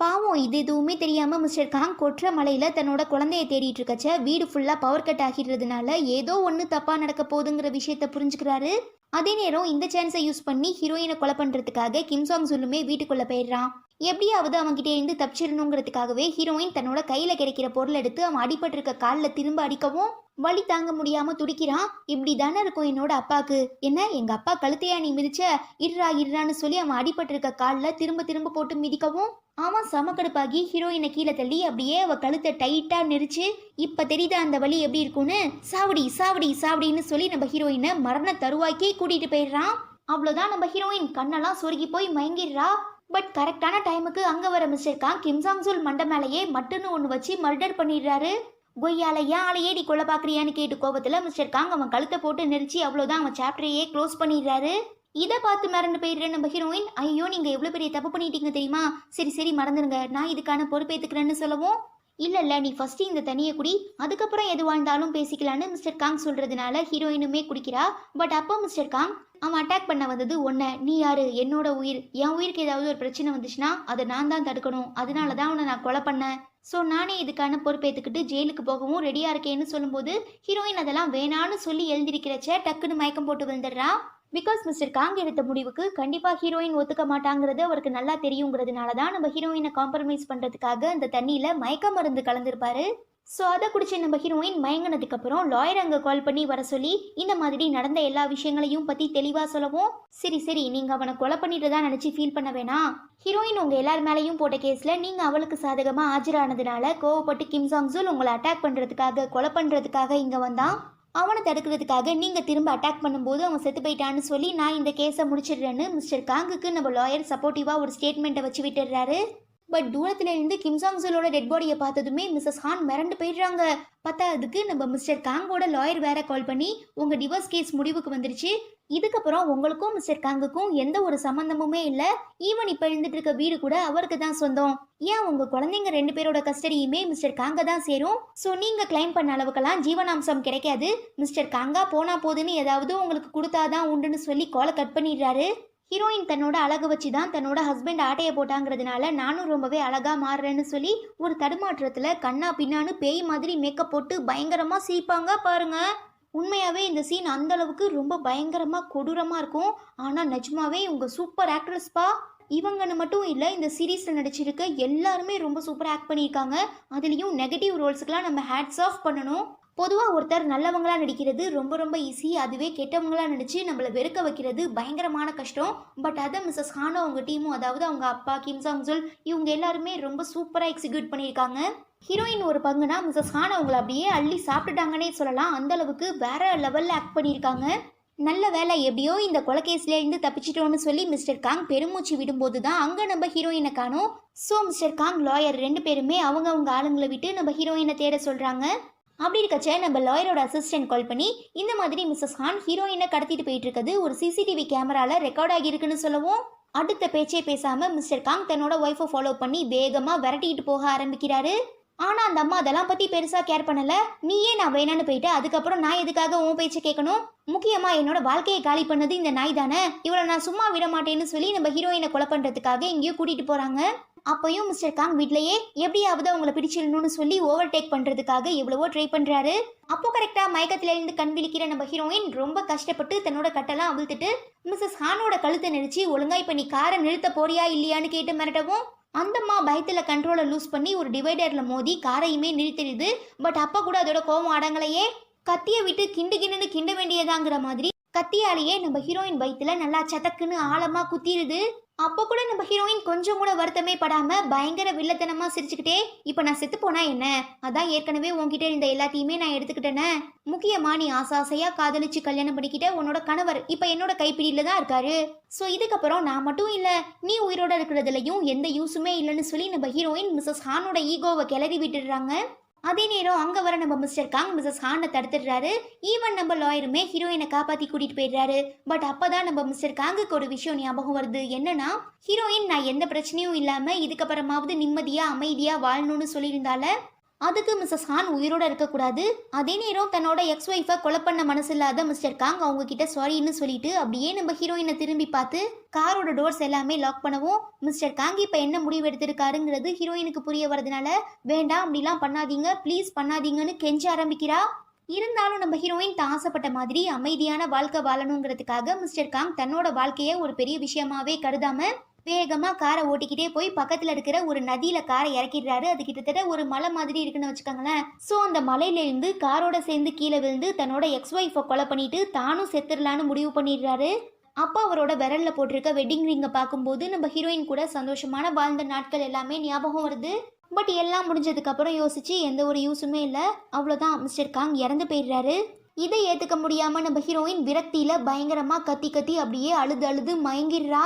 A: பாவம் இது எதுவுமே தெரியாமல் மிஸ்டர் காங் கொற்ற மலையில் தன்னோட குழந்தைய தேடிட்டு இருக்கச்ச வீடு ஃபுல்லாக பவர் கட் ஆகிடுறதுனால ஏதோ ஒன்று தப்பாக நடக்க போகுதுங்கிற விஷயத்த புரிஞ்சுக்கிறாரு. அதே நேரம் இந்த சான்ஸை யூஸ் பண்ணி ஹீரோயினை கொலை பண்ணுறதுக்காக கிம் சாங் ஜூலுமே வீட்டுக்குள்ளே போயிடுறான். எப்படியாவது அவன்கிட்ட இருந்து தப்பிச்சிடணுங்கிறதுக்காகவே ஹீரோயின் தன்னோட கையில கிடைக்கிற பொருள் எடுத்து அவன் அடிபட்டிருக்க காலில் திரும்ப அடிக்கவும் வலி தாங்க முடியாம துடிக்கிறான். இப்படி தானே இருக்கும் என்னோட அப்பாக்கு. என்ன எங்க அப்பா கழுத்தையா நீ மிதிச்ச, இருறான்னு சொல்லி அவன் அடிபட்டிருக்க காலில் திரும்ப திரும்ப போட்டு மிதிக்கவும் அவன் சமக்கடுப்பாகி ஹீரோயினை கீழே தள்ளி அப்படியே அவ கழுத்தை டைட்டா நெரிச்சு, இப்ப தெரியுதா அந்த வலி எப்படி இருக்கும்னு, சாவடி சாவடி சாவடின்னு சொல்லி நம்ம ஹீரோயினை மரண தருவாய்க்கே கூட்டிட்டு போயிடுறான். அவ்வளோதான், நம்ம ஹீரோயின் கண்ணெல்லாம் சொருகி போய் மயங்கிடுறா. பட் கரெக்டான டைமுக்கு அங்க வர மிஸ்டர் காங் கிம் சாங் சூல் மண்டை மேலேயே மட்டுன்னு ஒன்று வச்சு மர்டர் பண்ணிடுறாரு. கொய்யால ஏன் ஆளையே நீ கொலை பாக்குறியான்னு கேட்டு கோபத்துல மிஸ்டர் காங் அவன் கழுத்தை போட்டு நெரிச்சு அவ்வளோதான் அவன் சாப்டரையே க்ளோஸ் பண்ணிடுறாரு. இதை பார்த்து மிரண்டு போயிடுற நம்ம ஹீரோயின், ஐயோ நீங்க எவ்வளவு பெரிய தப்பு பண்ணிட்டீங்க தெரியுமா, சரி சரி மறந்துடுங்க, நான் இதுக்கான பொறுப்பேற்றுக்கிறேன்னு சொல்லவும், இல்ல நீ ஃபர்ஸ்ட் இந்த தண்ணியை குடி, அதுக்கப்புறம் எது வாழ்ந்தாலும் பேசிக்கலான்னு மிஸ்டர் காங் சொல்றதுனால ஹீரோயினுமே குடிக்கிறா. பட் அப்போ மிஸ்டர் காங் அவன் அட்டாக் பண்ண வந்தது ஒன்ன, நீ யாரு, என்னோட உயிர், என் உயிருக்கு ஏதாவது ஒரு பிரச்சனை வந்துச்சுன்னா அதை நான் தான் தடுக்கணும், அதனால தான் அவனை நான் கொலை பண்ணேன், ஸோ நானே இதுக்கான பொறுப்பேற்றுக்கிட்டு ஜெயிலுக்கு போகவும் ரெடியா இருக்கேன்னு சொல்லும்போது ஹீரோயின் அதெல்லாம் வேணான்னு சொல்லி எழுந்திருக்கிறச்ச டக்குன்னு மயக்கம் போட்டு விழுந்துடுறா. பிகாஸ் மிஸ்டர் காங் எடுத்த முடிவுக்கு கண்டிப்பாக ஹீரோயின் ஒத்துக்க மாட்டாங்கிறது அவருக்கு நல்லா தெரியுங்கிறதுனால தான் நம்ம ஹீரோயினை காம்ப்ரமைஸ் பண்ணுறதுக்காக அந்த தண்ணியில் மயக்க மருந்து கலந்துருப்பாரு. ஸோ அதை குடிச்ச நம்ம ஹீரோயின் மயங்கினதுக்கு அப்புறம் லாயர் அங்கே கால் பண்ணி வர சொல்லி இந்த மாதிரி நடந்த எல்லா விஷயங்களையும் பற்றி தெளிவாக சொல்லவும், சரி சரி நீங்கள் அவனை கொலை பண்ணிட்டு தான் நினச்சி ஃபீல் பண்ண வேணாம், ஹீரோயின் உங்கள் எல்லார் மேலேயும் போட்ட கேஸில் நீங்கள் அவளுக்கு சாதகமாக ஆஜரானதுனால கோவப்பட்டு கிம் சாங் சூல் உங்களை அட்டாக் பண்ணுறதுக்காக கொலை பண்ணுறதுக்காக இங்கே வந்தான், அவனை தடுக்கிறதுக்காக நீங்கள் திரும்ப அட்டாக் பண்ணும்போது அவன் செத்து போயிட்டான்னு சொல்லி நான் இந்த கேஸை முடிச்சிடுறேன்னு மிஸ்டர் காங்குக்கு நம்ம லாயர் சப்போர்ட்டிவாக ஒரு ஸ்டேட்மெண்ட்டை வச்சு விட்டுடுறாரு. பட் தூரத்துல இருந்து கிம் சாங் சூலோட டெட் பாடியை பார்த்ததுமே மிஸ்ஸஸ் ஹான் மிரண்டு போயிடுறாங்க. பத்தாவதுக்கு நம்ம மிஸ்டர் காங்கோட லாயர் வேற கால் பண்ணி உங்க டிவோர்ஸ் கேஸ் முடிவுக்கு வந்துருச்சு, இதுக்கப்புறம் உங்களுக்கும் மிஸ்டர் காங்குக்கும் எந்த ஒரு சம்பந்தமுமே இல்லை, ஈவன் இப்போ எழுந்துட்டு இருக்க வீடு கூட அவருக்கு தான் சொந்தம், ஏன் உங்க குழந்தைங்க 2 பேரோட கஸ்டடியுமே மிஸ்டர் காங்க தான் சேரும், ஸோ நீங்க கிளைம் பண்ண அளவுக்கெல்லாம் ஜீவனாம்சம் கிடைக்காது, மிஸ்டர் காங்கா போனா போதுன்னு ஏதாவது உங்களுக்கு கொடுத்தாதான் உண்டுன்னு சொல்லி காலை கட் பண்ணிடுறாரு. ஹீரோயின் தன்னோட அழகு வச்சு தான் தன்னோட ஹஸ்பண்ட் ஆட்டையை போட்டாங்கிறதுனால நானும் ரொம்பவே அழகா மாறுறேன்னு சொல்லி ஒரு தடுமாற்றத்துல கண்ணா பின்னான்னு பேய் மாதிரி மேக்கப் போட்டு பயங்கரமா சிரிப்பாங்க பாருங்க. உண்மையாவே இந்த சீன் அந்த அளவுக்கு ரொம்ப பயங்கரமா கொடூரமா இருக்கும். ஆனா நிஜமாவே இவங்க சூப்பர் ஆக்ட்ரஸ்பா, இவங்கன்னு மட்டும் இல்லை இந்த சீரீஸில் நடிச்சிருக்க எல்லாருமே ரொம்ப சூப்பராக ஆக்ட் பண்ணியிருக்காங்க. அதுலேயும் நெகட்டிவ் ரோல்ஸுக்கெலாம் நம்ம ஹேட்ஸ் ஆஃப் பண்ணணும். பொதுவாக ஒருத்தர் நல்லவங்களா நடிக்கிறது ரொம்ப ரொம்ப ஈஸி, அதுவே கெட்டவங்களா நடிச்சு நம்மளை வெறுக்க வைக்கிறது பயங்கரமான கஷ்டம். பட் அதை மிஸ்ஸஸ் ஹானோ அவங்க டீமும், அதாவது அவங்க அப்பா கிம் சாங் சூல் இவங்க எல்லாருமே ரொம்ப சூப்பராக எக்ஸிக்யூட் பண்ணியிருக்காங்க. ஹீரோயின் ஒரு பங்குனா மிஸ்ஸஸ் ஹான் அவங்கள அப்படியே அள்ளி சாப்பிட்டுட்டாங்கன்னே சொல்லலாம், அந்த அளவுக்கு வேற லெவலில் ஆக்ட் பண்ணியிருக்காங்க. நல்ல வேலை எப்படியோ இந்த கொலைகேஸ்லேருந்து தப்பிச்சிட்டோன்னு சொல்லி மிஸ்டர் காங் பெருமூச்சு விடும்போது தான் அங்கே நம்ம ஹீரோயினை காணோம். ஸோ மிஸ்டர் காங் லாயர் 2 பேருமே அவங்க ஆளுங்களை விட்டு நம்ம ஹீரோயினை தேட சொல்கிறாங்க. அப்படி இருக்கச்ச நம்ம லாயரோட அசிஸ்டன்ட் கால் பண்ணி இந்த மாதிரி மிஸ்ஸஸ் ஹான் ஹீரோயினை கடத்திட்டு போயிட்டு இருக்கிறது ஒரு சிசிடிவி கேமரால ரெக்கார்ட் ஆகியிருக்குன்னு சொல்லவும், அடுத்த பேச்சே பேசாம மிஸ்டர் காங் தன்னோட ஒய்ஃபை ஃபாலோ பண்ணி வேகமா விரட்டிட்டு போக ஆரம்பிக்கிறாரு. ஆனா அந்த அம்மா அதெல்லாம் பத்தி பெருசா கேர் பண்ணல, நீயே நான் வேணான்னு போயிட்டு அதுக்கப்புறம் நான் எதுக்காக உன் பேச்சை கேட்கணும், முக்கியமா என்னோட வாழ்க்கையை காலி பண்ணது இந்த நாய் தானே, இவளை நான் சும்மா விட மாட்டேன்னு சொல்லி நம்ம ஹீரோயினை கொலை பண்றதுக்காக எங்கேயோ கூட்டிட்டு போறாங்க. அப்பயும் மிஸ்டர் காங் வீட்லயே எப்படியாவது அவங்களை பிடிச்சிடணும்னு சொல்லி ஓவர் டேக் பண்றதுக்காக எவ்வளவோ ட்ரை பண்றாரு. அப்போ கரெக்டா மயக்கத்துல இருந்து கண் விழிக்கிற நம்ம ஹீரோயின் ரொம்ப கஷ்டப்பட்டு தன்னோட கட்டெல்லாம் அவிழ்த்துட்டு மிஸ்ஸஸ் ஹானோட கழுத்தை நெரிச்சு ஒழுங்கா இப்ப நீ காரை நிறுத்த போறியா இல்லையான்னு கேட்டு மிரட்டவும், அந்தம்மா பயத்துல கண்ட்ரோலை லூஸ் பண்ணி ஒரு டிவைடர்ல மோதி காரையுமே நிறுத்திடுது. பட் அப்ப கூட அதோட கோவம் அடங்கலையே, கத்தியை விட்டு கிண்டு கிண்ட வேண்டியதாங்கிற மாதிரி கத்தியாலேயே நம்ம ஹீரோயின் வயிற்றுல நல்லா சதக்குன்னு ஆழமா குத்திடுது. அப்போ கூட நம்ம ஹீரோயின் கொஞ்சம் கூட வருத்தமே படாம பயங்கர வில்லத்தனமா சிரிச்சுக்கிட்டே, இப்ப நான் செத்து போனா என்ன, அதான் ஏற்கனவே உன்கிட்ட இருந்த எல்லாத்தையுமே நான் எடுத்துக்கிட்டேனே, முக்கியமா நீ ஆசையா காதலிச்சு கல்யாணம் பண்ணிக்கிட்ட உன்னோட கணவர் இப்ப என்னோட கைப்பிடியில தான் இருக்காரு, ஸோ இதுக்கப்புறம் நான் மட்டும் இல்ல நீ உயிரோட இருக்கிறதுலையும் எந்த யூஸுமே இல்லைன்னு சொல்லி நம்ம ஹீரோயின் மிஸ்ஸஸ் ஹானோட ஈகோவை கிளறி விட்டுடுறாங்க. அதே நேரம் அங்க வர நம்ம மிஸ்டர் காங் மிஸ்ஸஸ் ஹானை தடுத்துடுறாரு. ஈவன் நம்ம லாயருமே ஹீரோயினை காப்பாத்தி கூட்டிட்டு போயிடுறாரு. பட் அப்பதான் நம்ம மிஸ்டர் காங்குக்கு ஒரு விஷயம் ஞாபகம் வருது. என்னன்னா, ஹீரோயின் நான் எந்த பிரச்சனையும் இல்லாம இதுக்கப்புறமாவது நிம்மதியா அமைதியா வாழணும்னு சொல்லியிருந்தால அதுக்கு மிஸ்ஸஸ் ஹான் உயிரோட இருக்கக்கூடாது. அதே நேரம் தன்னோட எக்ஸ் ஒய்ஃபை கொலை பண்ண மனசு இல்லாத மிஸ்டர் காங் அவங்க கிட்ட சாரின்னு சொல்லிட்டு அப்படியே நம்ம ஹீரோயினை திரும்பி பார்த்து காரோட டோர்ஸ் எல்லாமே லாக் பண்ணவும், மிஸ்டர் காங் இப்போ என்ன முடிவு எடுத்திருக்காருங்கிறது ஹீரோயினுக்கு புரிய வரதுனால வேண்டாம் அப்படிலாம் பண்ணாதீங்க ப்ளீஸ் பண்ணாதீங்கன்னு கெஞ்ச ஆரம்பிக்கிறா. இருந்தாலும் நம்ம ஹீரோயின் தான் ஆசைப்பட்ட மாதிரி அமைதியான வாழ்க்கை வாழணுங்கிறதுக்காக மிஸ்டர் காங் தன்னோட வாழ்க்கையை ஒரு பெரிய விஷயமாவே கருதாம வேகமாக காரை ஓட்டிக்கிட்டே போய் பக்கத்தில் இருக்கிற ஒரு நதியில் காரை இறக்கிடுறாரு. அது கிட்டத்தட்ட ஒரு மலை மாதிரி இருக்குன்னு வச்சுக்கோங்களேன். ஸோ அந்த மலையிலேருந்து காரோட சேர்ந்து கீழே விழுந்து தன்னோட எக்ஸ் ஒய்ஃபை கொலை பண்ணிட்டு தானும் செத்துடலான்னு முடிவு பண்ணிடுறாரு. அப்போ அவரோட விரலில் போட்டிருக்க வெட்டிங் ரிங்கை பார்க்கும்போது நம்ம ஹீரோயின் கூட சந்தோஷமான வாழ்ந்த நாட்கள் எல்லாமே ஞாபகம் வருது. பட் எல்லாம் முடிஞ்சதுக்கப்புறம் யோசிச்சு எந்த ஒரு யூஸுமே இல்லை. அவ்வளோதான், மிஸ்டர் காங் இறந்து போயிடுறாரு. இதை ஏற்றுக்க முடியாமல் நம்ம ஹீரோயின் விரக்தியில் பயங்கரமாக கத்தி கத்தி அப்படியே அழுது அழுது மயங்கிடுறா.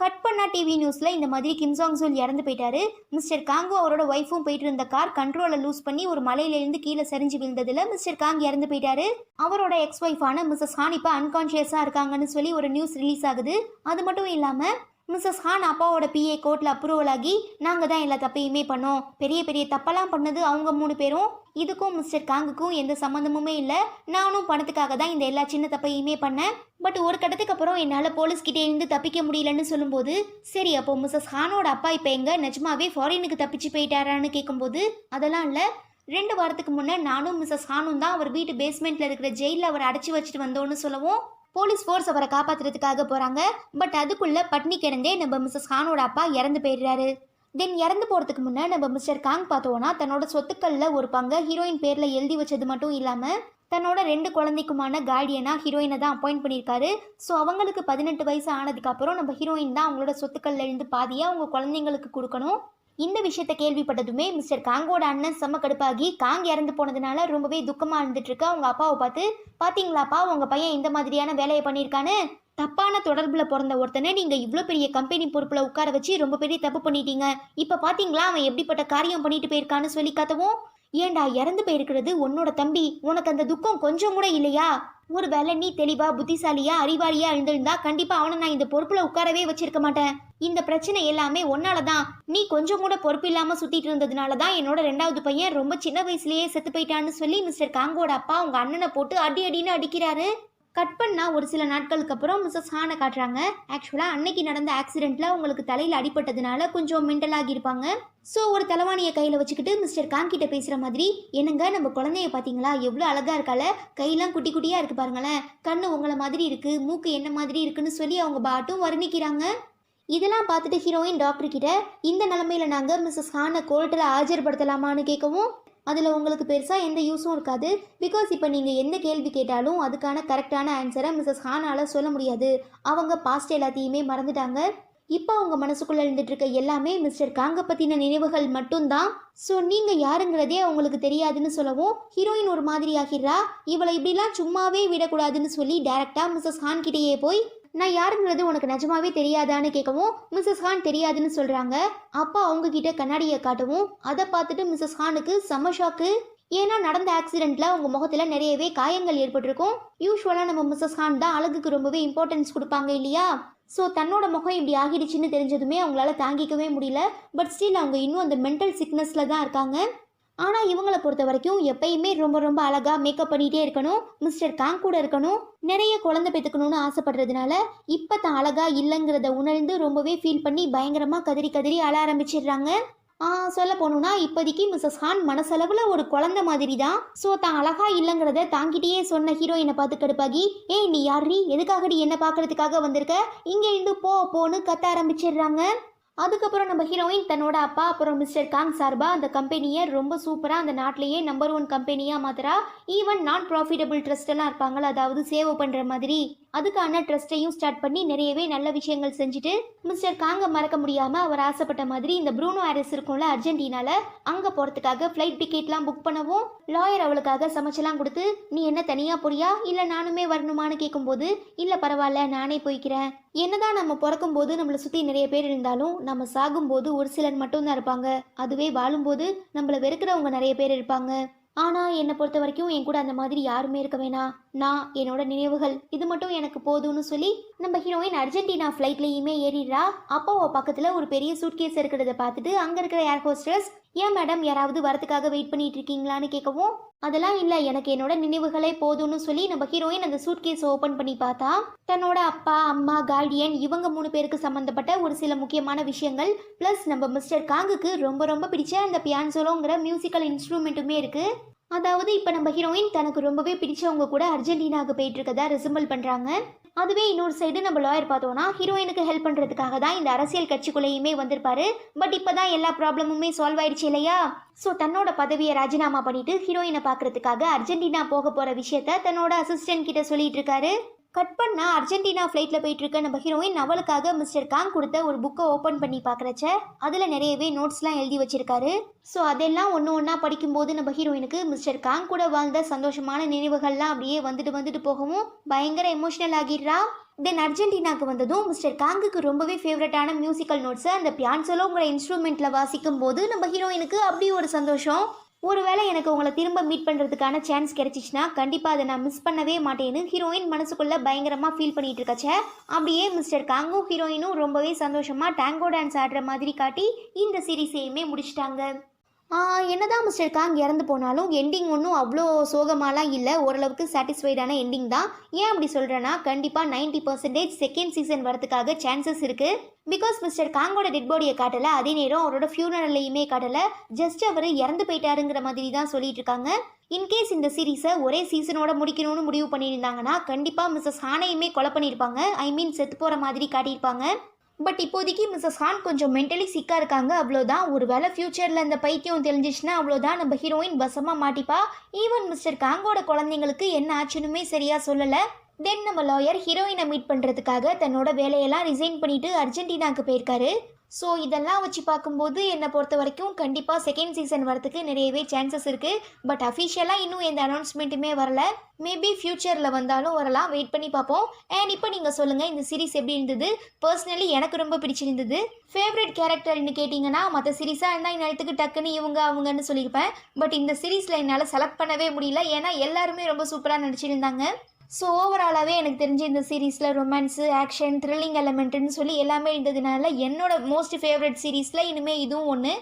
A: கட் பண்ணா டிவி நியூஸில் இந்த மாதிரி கிம் சாங் சூல் இறந்து போயிட்டாரு. மிஸ்டர் காங்கும் அவரோட ஒய்ஃபும் போயிட்டு இருந்த கார் கண்ட்ரோலை லூஸ் பண்ணி ஒரு மலையிலேருந்து கீழே சரிஞ்சு விழுந்ததில் மிஸ்டர் காங் இறந்து போயிட்டாரு. அவரோட எக்ஸ் ஒய்ஃபான மிஸ்ஸஸ் ஹான் இப்போ அன்கான்ஷியஸாக இருக்காங்கன்னு சொல்லி ஒரு நியூஸ் ரிலீஸ் ஆகுது. அது மட்டும் இல்லாமல் மிஸ்ஸஸ் ஹான் அப்பாவோட பிஏ கோர்ட்டில் அப்ரூவல் ஆகி நாங்கள் தான் எல்லா தப்பையுமே பண்ணோம், பெரிய பெரிய தப்பெல்லாம் பண்ணது அவங்க 3 பேரும், இதுக்கும் மிஸ்டர் காங்குக்கும் எந்த சம்மந்தமுமே இல்லை, நானும் பணத்துக்காக தான் இந்த எல்லா சின்ன தப்பையுமே பண்ணேன். பட் ஒரு கட்டத்துக்கு அப்புறம் என்னால் போலீஸ்கிட்டே இருந்து தப்பிக்க முடியலன்னு சொல்லும்போது, சரி அப்போ மிஸ்ஸஸ் ஹானோட அப்பா இப்போ எங்கே நிஜமாவே ஃபாரினுக்கு தப்பிச்சு போயிட்டாரான்னு கேட்கும்போது, அதெல்லாம் இல்லை, 2 வாரத்துக்கு முன்னே நானும் மிஸ்ஸஸ் ஹானும் தான் அவர் வீட்டு பேஸ்மெண்ட்டில் இருக்கிற ஜெயிலில் அவரை அடைச்சி வச்சுட்டு வந்தோன்னு சொல்லவும் போலீஸ் ஃபோர்ஸ் அவரை காப்பாற்றுறதுக்காக போகிறாங்க. பட் அதுக்குள்ளே பட்னி கிடந்தே நம்ம மிஸ்ஸஸ் ஹானோட அப்பா இறந்து போயிடுறாரு. தென் இறந்து போகிறதுக்கு முன்னே நம்ம மிஸ்டர் காங் பார்த்தோன்னா தன்னோட சொத்துக்களில் ஒரு பங்கை ஹீரோயின் பேரில் எழுதி வச்சது மட்டும் இல்லாமல் தன்னோட 2 குழந்தைக்குமான கார்டியனாக ஹீரோயினை தான் அப்பாயிண்ட் பண்ணியிருக்காரு. ஸோ அவங்களுக்கு 18 வயசு ஆனதுக்கப்புறம் நம்ம ஹீரோயின் தான் அவங்களோட சொத்துக்களில் இருந்து பாதியாக அவங்க குழந்தைங்களுக்கு கொடுக்கணும். இந்த விஷயத்த கேள்விப்பட்டதுமே மிஸ்டர் காங்கோட அண்ணன் செம்ம கடுப்பாகி காங் இறந்து போனதுனால ரொம்பவே துக்கமாக இருந்துட்டு இருக்க அவங்க அப்பாவை பார்த்து, பார்த்தீங்களாப்பா உங்கள் பையன் இந்த மாதிரியான வேலையை பண்ணியிருக்கான்னு, தப்பான தொடர்பில் பிறந்த ஒருத்தனை நீங்கள் இவ்வளோ பெரிய கம்பெனி பொறுப்பில் உட்கார வச்சு ரொம்ப பெரிய தப்பு பண்ணிட்டீங்க, இப்போ பார்த்தீங்களா அவன் எப்படிப்பட்ட காரியம் பண்ணிட்டு போயிருக்கான்னு சொல்லி காத்தவும், ஏண்டா இறந்து போயிருக்கிறது உன்னோட தம்பி, உனக்கு அந்த துக்கம் கொஞ்சம் கூட இல்லையா? ஒரு வேளை நீ தெளிவா புத்திசாலியா அறிவாளியா இருந்திருந்தா கண்டிப்பா அவனை நான் இந்த பொறுப்புல உட்காரவே வச்சிருக்க மாட்டேன். இந்த பிரச்சனை எல்லாமே ஒன்னாலதான், நீ கொஞ்சம் கூட பொறுப்பு இல்லாம சுத்திட்டு இருந்ததுனாலதான் என்னோட 2வது பையன் ரொம்ப சின்ன வயசுலயே செத்து போயிட்டான்னு சொல்லி மிஸ்டர் காங்கோட அப்பா அவங்க அண்ணனை போட்டு அடி அடின்னு அடிக்கிறாரு. கட் பண்ணா ஒரு சில நாட்களுக்கு அப்புறம் மிஸ்ஸஸ் ஹானை காட்டுறாங்க. ஆக்சுவலா அன்னைக்கு நடந்த ஆக்சிடென்ட்ல உங்களுக்கு தலையில அடிபட்டதுனால கொஞ்சம் மென்டலாகி இருப்பாங்க. ஸோ ஒரு தலைவாணியை கையில் வச்சுக்கிட்டு மிஸ்டர் காங் கிட்ட பேசுகிற மாதிரி, என்னங்க நம்ம குழந்தைய பார்த்தீங்களா எவ்வளோ அழகாக இருக்கால, கையெல்லாம் குட்டி குட்டியாக இருக்குது பாருங்களேன், கண்ணு உங்களை மாதிரி இருக்குது, மூக்கு என்ன மாதிரி இருக்குன்னு சொல்லி அவங்க பாட்டும் வர்ணிக்கிறாங்க. இதெல்லாம் பார்த்துட்டு ஹீரோயின் டாக்டர் கிட்ட, இந்த நிலமையில நாங்கள் மிஸ்ஸஸ் ஹானை கோர்ட்டில் ஆஜர்படுத்தலாமான்னு கேட்கவும், அதில் உங்களுக்கு பெருசாக எந்த யூஸும் இருக்காது. பிகாஸ் இப்போ நீங்கள் எந்த கேள்வி கேட்டாலும் அதுக்கான கரெக்டான ஆன்சரை மிஸ்ஸஸ் ஹானால் சொல்ல முடியாது. அவங்க பாஸ்ட் எல்லாத்தையுமே மறந்துட்டாங்க. இப்போ அவங்க மனசுக்குள்ளே இருந்துட்டு இருக்க எல்லாமே மிஸ்டர் காங்கை பற்றின நினைவுகள் மட்டும்தான். ஸோ நீங்கள் யாருங்கிறதே அவங்களுக்கு தெரியாதுன்னு சொல்லவும் ஹீரோயின் ஒரு மாதிரி ஆகிறா. இவளை இப்படிலாம் சும்மாவே விடக்கூடாதுன்னு சொல்லி டைரெக்டாக மிஸ்ஸஸ் ஹான் கிட்டேயே போய், நான் யாருங்கிறது உனக்கு நிஜமாவே தெரியாதான்னு கேட்கவும் மிஸ்ஸஸ் ஹான் தெரியாதுன்னு சொல்கிறாங்க. அப்போ அவங்க கிட்ட கண்ணாடியை காட்டவும் அதை பார்த்துட்டு மிஸ்ஸஸ் ஹானுக்கு செம ஷாக்கு. ஏன்னா நடந்த ஆக்சிடென்ட்ல அவங்க முகத்தில் நிறையவே காயங்கள் ஏற்பட்டிருக்கும். யூஸ்வலாக நம்ம மிஸ்ஸஸ் ஹான் தான் அழகுக்கு ரொம்பவே இம்பார்ட்டன்ஸ் கொடுப்பாங்க இல்லையா? ஸோ தன்னோட முகம் இப்படி ஆகிடுச்சின்னு தெரிஞ்சதுமே அவங்களால தாங்கிக்கவே முடியல. பட் ஸ்டில் அவங்க இன்னும் அந்த மென்டல் சிக்னஸில் தான் இருக்காங்க. ஆனால் இவங்களை பொறுத்த வரைக்கும் எப்பயுமே ரொம்ப ரொம்ப அழகாக மேக்கப் பண்ணிகிட்டே இருக்கணும், மிஸ்டர் காங் கூட இருக்கணும், நிறைய குழந்தை பெற்றுக்கணும்னு ஆசைப்படுறதுனால இப்போ தான் அழகாக இல்லைங்கிறத உணர்ந்து ரொம்பவே ஃபீல் பண்ணி பயங்கரமாக கதறி கதறி அழ ஆரம்பிச்சிடுறாங்க. சொல்ல போகணுன்னா இப்போதைக்கு மிஸ்ஸஸ் ஹான் மனசளவில் ஒரு குழந்தை மாதிரி தான். ஸோ தான் அழகா இல்லைங்கிறத தாங்கிட்டே சொன்ன ஹீரோயினை பார்த்து கடுப்பாகி, ஏய் நீ யார்ரி, எதுக்காகடி என்ன பார்க்கறதுக்காக வந்திருக்க, இங்கே இருந்து போன்னு கத்த ஆரம்பிச்சிடுறாங்க. அதுக்கப்புறம் நம்ம ஹீரோயின் தன்னோட அப்பா அப்புறம் மிஸ்டர் காங் சார்பா அந்த கம்பெனியை ரொம்ப சூப்பராக அந்த நாட்டிலேயே நம்பர் 1 கம்பெனியாக மாத்திரா. ஈவன் நான் ப்ராஃபிட்டபிள் ட்ரஸ்டெல்லாம் இருப்பாங்களா, அதாவது சேவ் பண்ணுற மாதிரி, அதுக்கான ட்ரஸ்ட்டையும் ஸ்டார்ட் பண்ணி நிறையவே நல்ல விஷயங்கள் செஞ்சுட்டு மிஸ்டர் காங்கை மறக்க முடியாமல் அவர் ஆசைப்பட்ட மாதிரி இந்த ப்ரூனோ ஆரிஸ் இருக்கும்ல அர்ஜென்டினால, அங்கே போகிறதுக்காக ஃப்ளைட் டிக்கெட்லாம் புக் பண்ணவும் லாயர் அவளுக்காக சமைச்செல்லாம் கொடுத்து, நீ என்ன தனியாக போறியா இல்லை நானுமே வரணுமான்னு கேட்கும்போது, இல்லை பரவாயில்ல நானே போய்க்கிறேன், என்னதான் நம்ம பிறக்கும் போது நம்மளை சுற்றி நிறைய பேர் இருந்தாலும் நம்ம சாகும்போது ஒரு சிலர் மட்டும்தான் இருப்பாங்க, அதுவே வாழும்போது நம்மளை வெறுக்கிறவங்க நிறைய பேர் இருப்பாங்க. ஆனால் என்னை பொறுத்த வரைக்கும் என் கூட அந்த மாதிரி யாருமே இருக்க வேணாம், நான் என்னோட நினைவுகள் இது மட்டும் எனக்கு போதும்னு சொல்லி நம்ம ஹீரோயின் அர்ஜென்டினா ஃப்ளைட்லேயுமே ஏறிடுறா. அப்போ பக்கத்தில் ஒரு பெரிய சூட்கேஸ் இருக்கிறத பார்த்துட்டு அங்கே இருக்கிற ஏர் ஹோஸ்டர்ஸ், ஏன் மேடம் யாராவது வரத்துக்காக வெயிட் பண்ணிட்டு இருக்கீங்களான்னு கேட்கவும், அதெல்லாம் இல்லை எனக்கு என்னோட நினைவுகளே போதும்னு சொல்லி நம்ம ஹீரோயின் அந்த சூட்கேஸ் ஓப்பன் பண்ணி பார்த்தா தன்னோட அப்பா அம்மா கார்டியன் இவங்க 3 பேருக்கு சம்மந்தப்பட்ட ஒரு சில முக்கியமான விஷயங்கள், ப்ளஸ் நம்ம மிஸ்டர் காங்குக்கு ரொம்ப ரொம்ப பிடிச்ச அந்த பியான்சோலோங்கிற மியூசிக்கல் இன்ஸ்ட்ருமெண்ட்டுமே இருக்குது. அதாவது இப்போ நம்ம ஹீரோயின் தனக்கு ரொம்பவே பிடிச்சவங்க கூட அர்ஜென்டினாவுக்கு போயிட்டு இருக்கதா ரிசம்பிள் பண்ணுறாங்க. அதுவே இன்னொரு சைடு நம்ம லாயர் பார்த்தோம்னா ஹீரோயினுக்கு ஹெல்ப் பண்ணுறதுக்காக தான் இந்த அரசியல் கட்சிக்குள்ளேயுமே வந்திருப்பாரு. பட் இப்போ தான் எல்லா ப்ராப்ளமுமே சால்வ் ஆயிடுச்சு இல்லையா? ஸோ தன்னோட பதவியை ராஜினாமா பண்ணிட்டு ஹீரோயினை பார்க்கறதுக்காக அர்ஜென்டினா போக போகிற விஷயத்த தன்னோட அசிஸ்டன்ட் கிட்ட சொல்லிட்டு இருக்காரு. கட் பண்ணா அர்ஜென்டினா ஃப்ளைட்டில் போயிட்டு இருக்க நம்ம ஹீரோயின் அவளுக்காக மிஸ்டர் காங் கொடுத்த ஒரு புக்கை ஓப்பன் பண்ணி பார்க்குறச்ச அதில் நிறையவே நோட்ஸ்லாம் எழுதி வச்சிருக்காரு. ஸோ அதெல்லாம் ஒன்று ஒன்றா படிக்கும்போது நம்ம ஹீரோயினுக்கு மிஸ்டர் காங் கூட வாழ்ந்த சந்தோஷமான நினைவுகள்லாம் அப்படியே வந்துட்டு போகவும் பயங்கர எமோஷனல் ஆகிடுறா. தென் அர்ஜென்டினாக்கு வந்ததும் மிஸ்டர் காங்குக்கு ரொம்பவே ஃபேவரட்டான மியூசிக்கல் நோட்ஸை அந்த பியான்சோலோங்கிற இன்ஸ்ட்ருமெண்ட்டில் வாசிக்கும் போது நம்ம ஹீரோயினுக்கு அப்படி ஒரு சந்தோஷம். ஒருவேளை எனக்கு உங்களை திரும்ப மீட் பண்ணுறதுக்கான சான்ஸ் கிடைச்சிச்சுன்னா கண்டிப்பாக அதை நான் மிஸ் பண்ணவே மாட்டேன்னு ஹீரோயின் மனசுக்குள்ளே பயங்கரமாக ஃபீல் பண்ணிட்டு இருக்கச்ச அப்படியே மிஸ்டர் காங்கும் ஹீரோயினும் ரொம்பவே சந்தோஷமாக டேங்கோ டான்ஸ் ஆடுற மாதிரி காட்டி இந்த சீரீஸையுமே முடிச்சிட்டாங்க. என்னதான் மிஸ்டர் காங் இறந்து போனாலும் எண்டிங் ஒன்றும் அவ்வளோ சோகமாலாம் இல்லை, ஓரளவுக்கு சாட்டிஸ்ஃபைடான எண்டிங் தான். ஏன் அப்படி சொல்கிறேன்னா கண்டிப்பாக 90% செகண்ட் சீசன் வரதுக்காக சான்சஸ் இருக்குது. பிகாஸ் மிஸ்டர் காங்கோட டெட் பாடியை காட்டலை, அதே நேரம் அவரோட ஃபியூனரல்லையுமே காட்டலை, ஜஸ்ட் அவர் இறந்து போயிட்டாருங்கிற மாதிரி தான் சொல்லிட்டு இருக்காங்க. இன்கேஸ் இந்த சீரீஸை ஒரே சீசனோட முடிக்கணும்னு முடிவு பண்ணியிருந்தாங்கன்னா கண்டிப்பாக மிஸ்ஸஸ் ஹானையுமே கொலை பண்ணியிருப்பாங்க, ஐ மீன் செத்து போகிற மாதிரி காட்டியிருப்பாங்க. பட் இப்போதைக்கு மிஸ்ஸஸ் ஹான் கொஞ்சம் மென்டலி சிக்காக இருக்காங்க, அவ்வளோதான். ஒரு வேளை ஃப்யூச்சரில் இந்த பைத்தியம் தெரிஞ்சிச்சுன்னா அவ்வளோதான், நம்ம ஹீரோயின் வசமாக மாட்டிப்பா. ஈவன் மிஸ்டர் காங்கோட குழந்தைங்களுக்கு என்ன ஆச்சுன்னுமே சரியாக சொல்லலை. தென் நம்ம லாயர் ஹீரோயினை மீட் பண்ணுறதுக்காக தன்னோட வேலையெல்லாம் ரிசைன் பண்ணிவிட்டு அர்ஜென்டினாவுக்கு போயிருக்காரு. ஸோ இதெல்லாம் வச்சு பார்க்கும்போது என்னை பொறுத்த வரைக்கும் கண்டிப்பாக செகண்ட் சீசன் வரதுக்கு நிறையவே சான்சஸ் இருக்குது. பட் அஃபிஷியலாக இன்னும் எந்த அனௌன்ஸ்மெண்ட்டுமே வரல, மேபி ஃப்யூச்சரில் வந்தாலும் வரலாம், வெயிட் பண்ணி பார்ப்போம். அண்ட் இப்போ நீங்கள் சொல்லுங்கள் இந்த சீரிஸ் எப்படி இருந்தது? பர்சனலி எனக்கு ரொம்ப பிடிச்சிருந்தது. ஃபேவரட் கேரக்டர்னு கேட்டிங்கன்னா மற்ற சீரீஸாக இருந்தால் இந்நேரத்துக்கு டக்குன்னு இவங்க அவங்கன்னு சொல்லியிருப்பேன். பட் இந்த சீரீஸில் என்னால் செலக்ட் பண்ணவே முடியல, ஏன்னா எல்லாருமே ரொம்ப சூப்பராக நடிச்சிருந்தாங்க. ஸோ ஓவராலாகவே எனக்கு தெரிஞ்ச இந்த சீரீஸில் ரொமான்ஸு, ஆக்ஷன், த்ரில்லிங் எலமெண்ட்டுன்னு சொல்லி எல்லாமே இருந்ததுனால என்னோட மோஸ்ட் ஃபேவரட் சீரீஸில் இனிமேல் இதுவும் ஒன்று.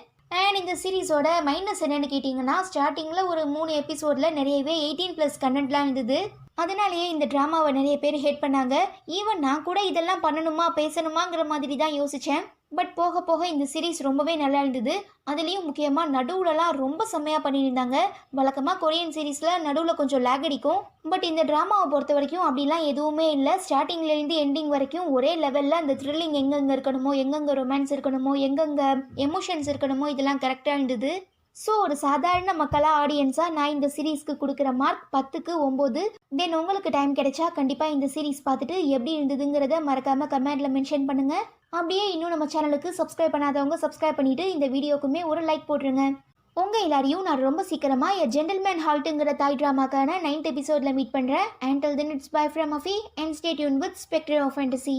A: அண்ட் இந்த சீரீஸோட மைனஸ் என்னென்னு கேட்டிங்கன்னா ஸ்டார்டிங்கில் ஒரு 3 எபிசோடில் நிறையவே 18+ கண்டென்ட்லாம் இருந்தது. அதனாலேயே இந்த ட்ராமாவை நிறைய பேர் ஹேட் பண்ணாங்க. ஈவன் நான் கூட இதெல்லாம் பண்ணணுமா பேசணுமாங்கிற மாதிரி தான் யோசித்தேன். பட் போக போக இந்த சீரீஸ் ரொம்பவே நல்லா இருந்தது. அதுலேயும் முக்கியமாக நடுவுலலாம் ரொம்ப செம்மையாக பண்ணியிருந்தாங்க. வழக்கமாக கொரியன் சீரீஸில் நடுவில் கொஞ்சம் லேக் அடிக்கும், பட் இந்த ட்ராமாவை பொறுத்த வரைக்கும் அப்படிலாம் எதுவுமே இல்லை. ஸ்டார்டிங்லேருந்து எண்டிங் வரைக்கும் ஒரே லெவலில் அந்த த்ரில்லிங் எங்கெங்கே இருக்கணுமோ, எங்கெங்கே ரொமான்ஸ் இருக்கணுமோ, எங்கெங்கே எமோஷன்ஸ் இருக்கணுமோ இதெல்லாம் கரெக்டாக இருந்தது. ஸோ ஒரு சாதாரண மக்களாக ஆடியன்ஸாக நான் இந்த சீரீஸ்க்கு கொடுக்குற மார்க் 10க்கு 9. தென் உங்களுக்கு டைம் கிடைச்சா கண்டிப்பாக இந்த சீரீஸ் பார்த்துட்டு எப்படி இருந்ததுங்கிறத மறக்காமல் கமெண்டில் மென்ஷன் பண்ணுங்கள். அப்படியே இன்னும் நம்ம சேனலுக்கு சப்ஸ்கிரைப் பண்ணாதவங்க சப்ஸ்கிரைப் பண்ணிவிட்டு இந்த வீடியோக்குமே ஒரு லைக் போட்டுருங்க. உங்கள் எல்லாரையும் நான் ரொம்ப சீக்கிரமாக எ ஜென்டில்மேன் ஹால்ட்டுங்கிற தாய் ட்ராமாக்கான 9th எபிசோடில் மீட் பண்ணுறேன். Until then it's bye from அஃபி and stay tuned with Spectre of fantasy.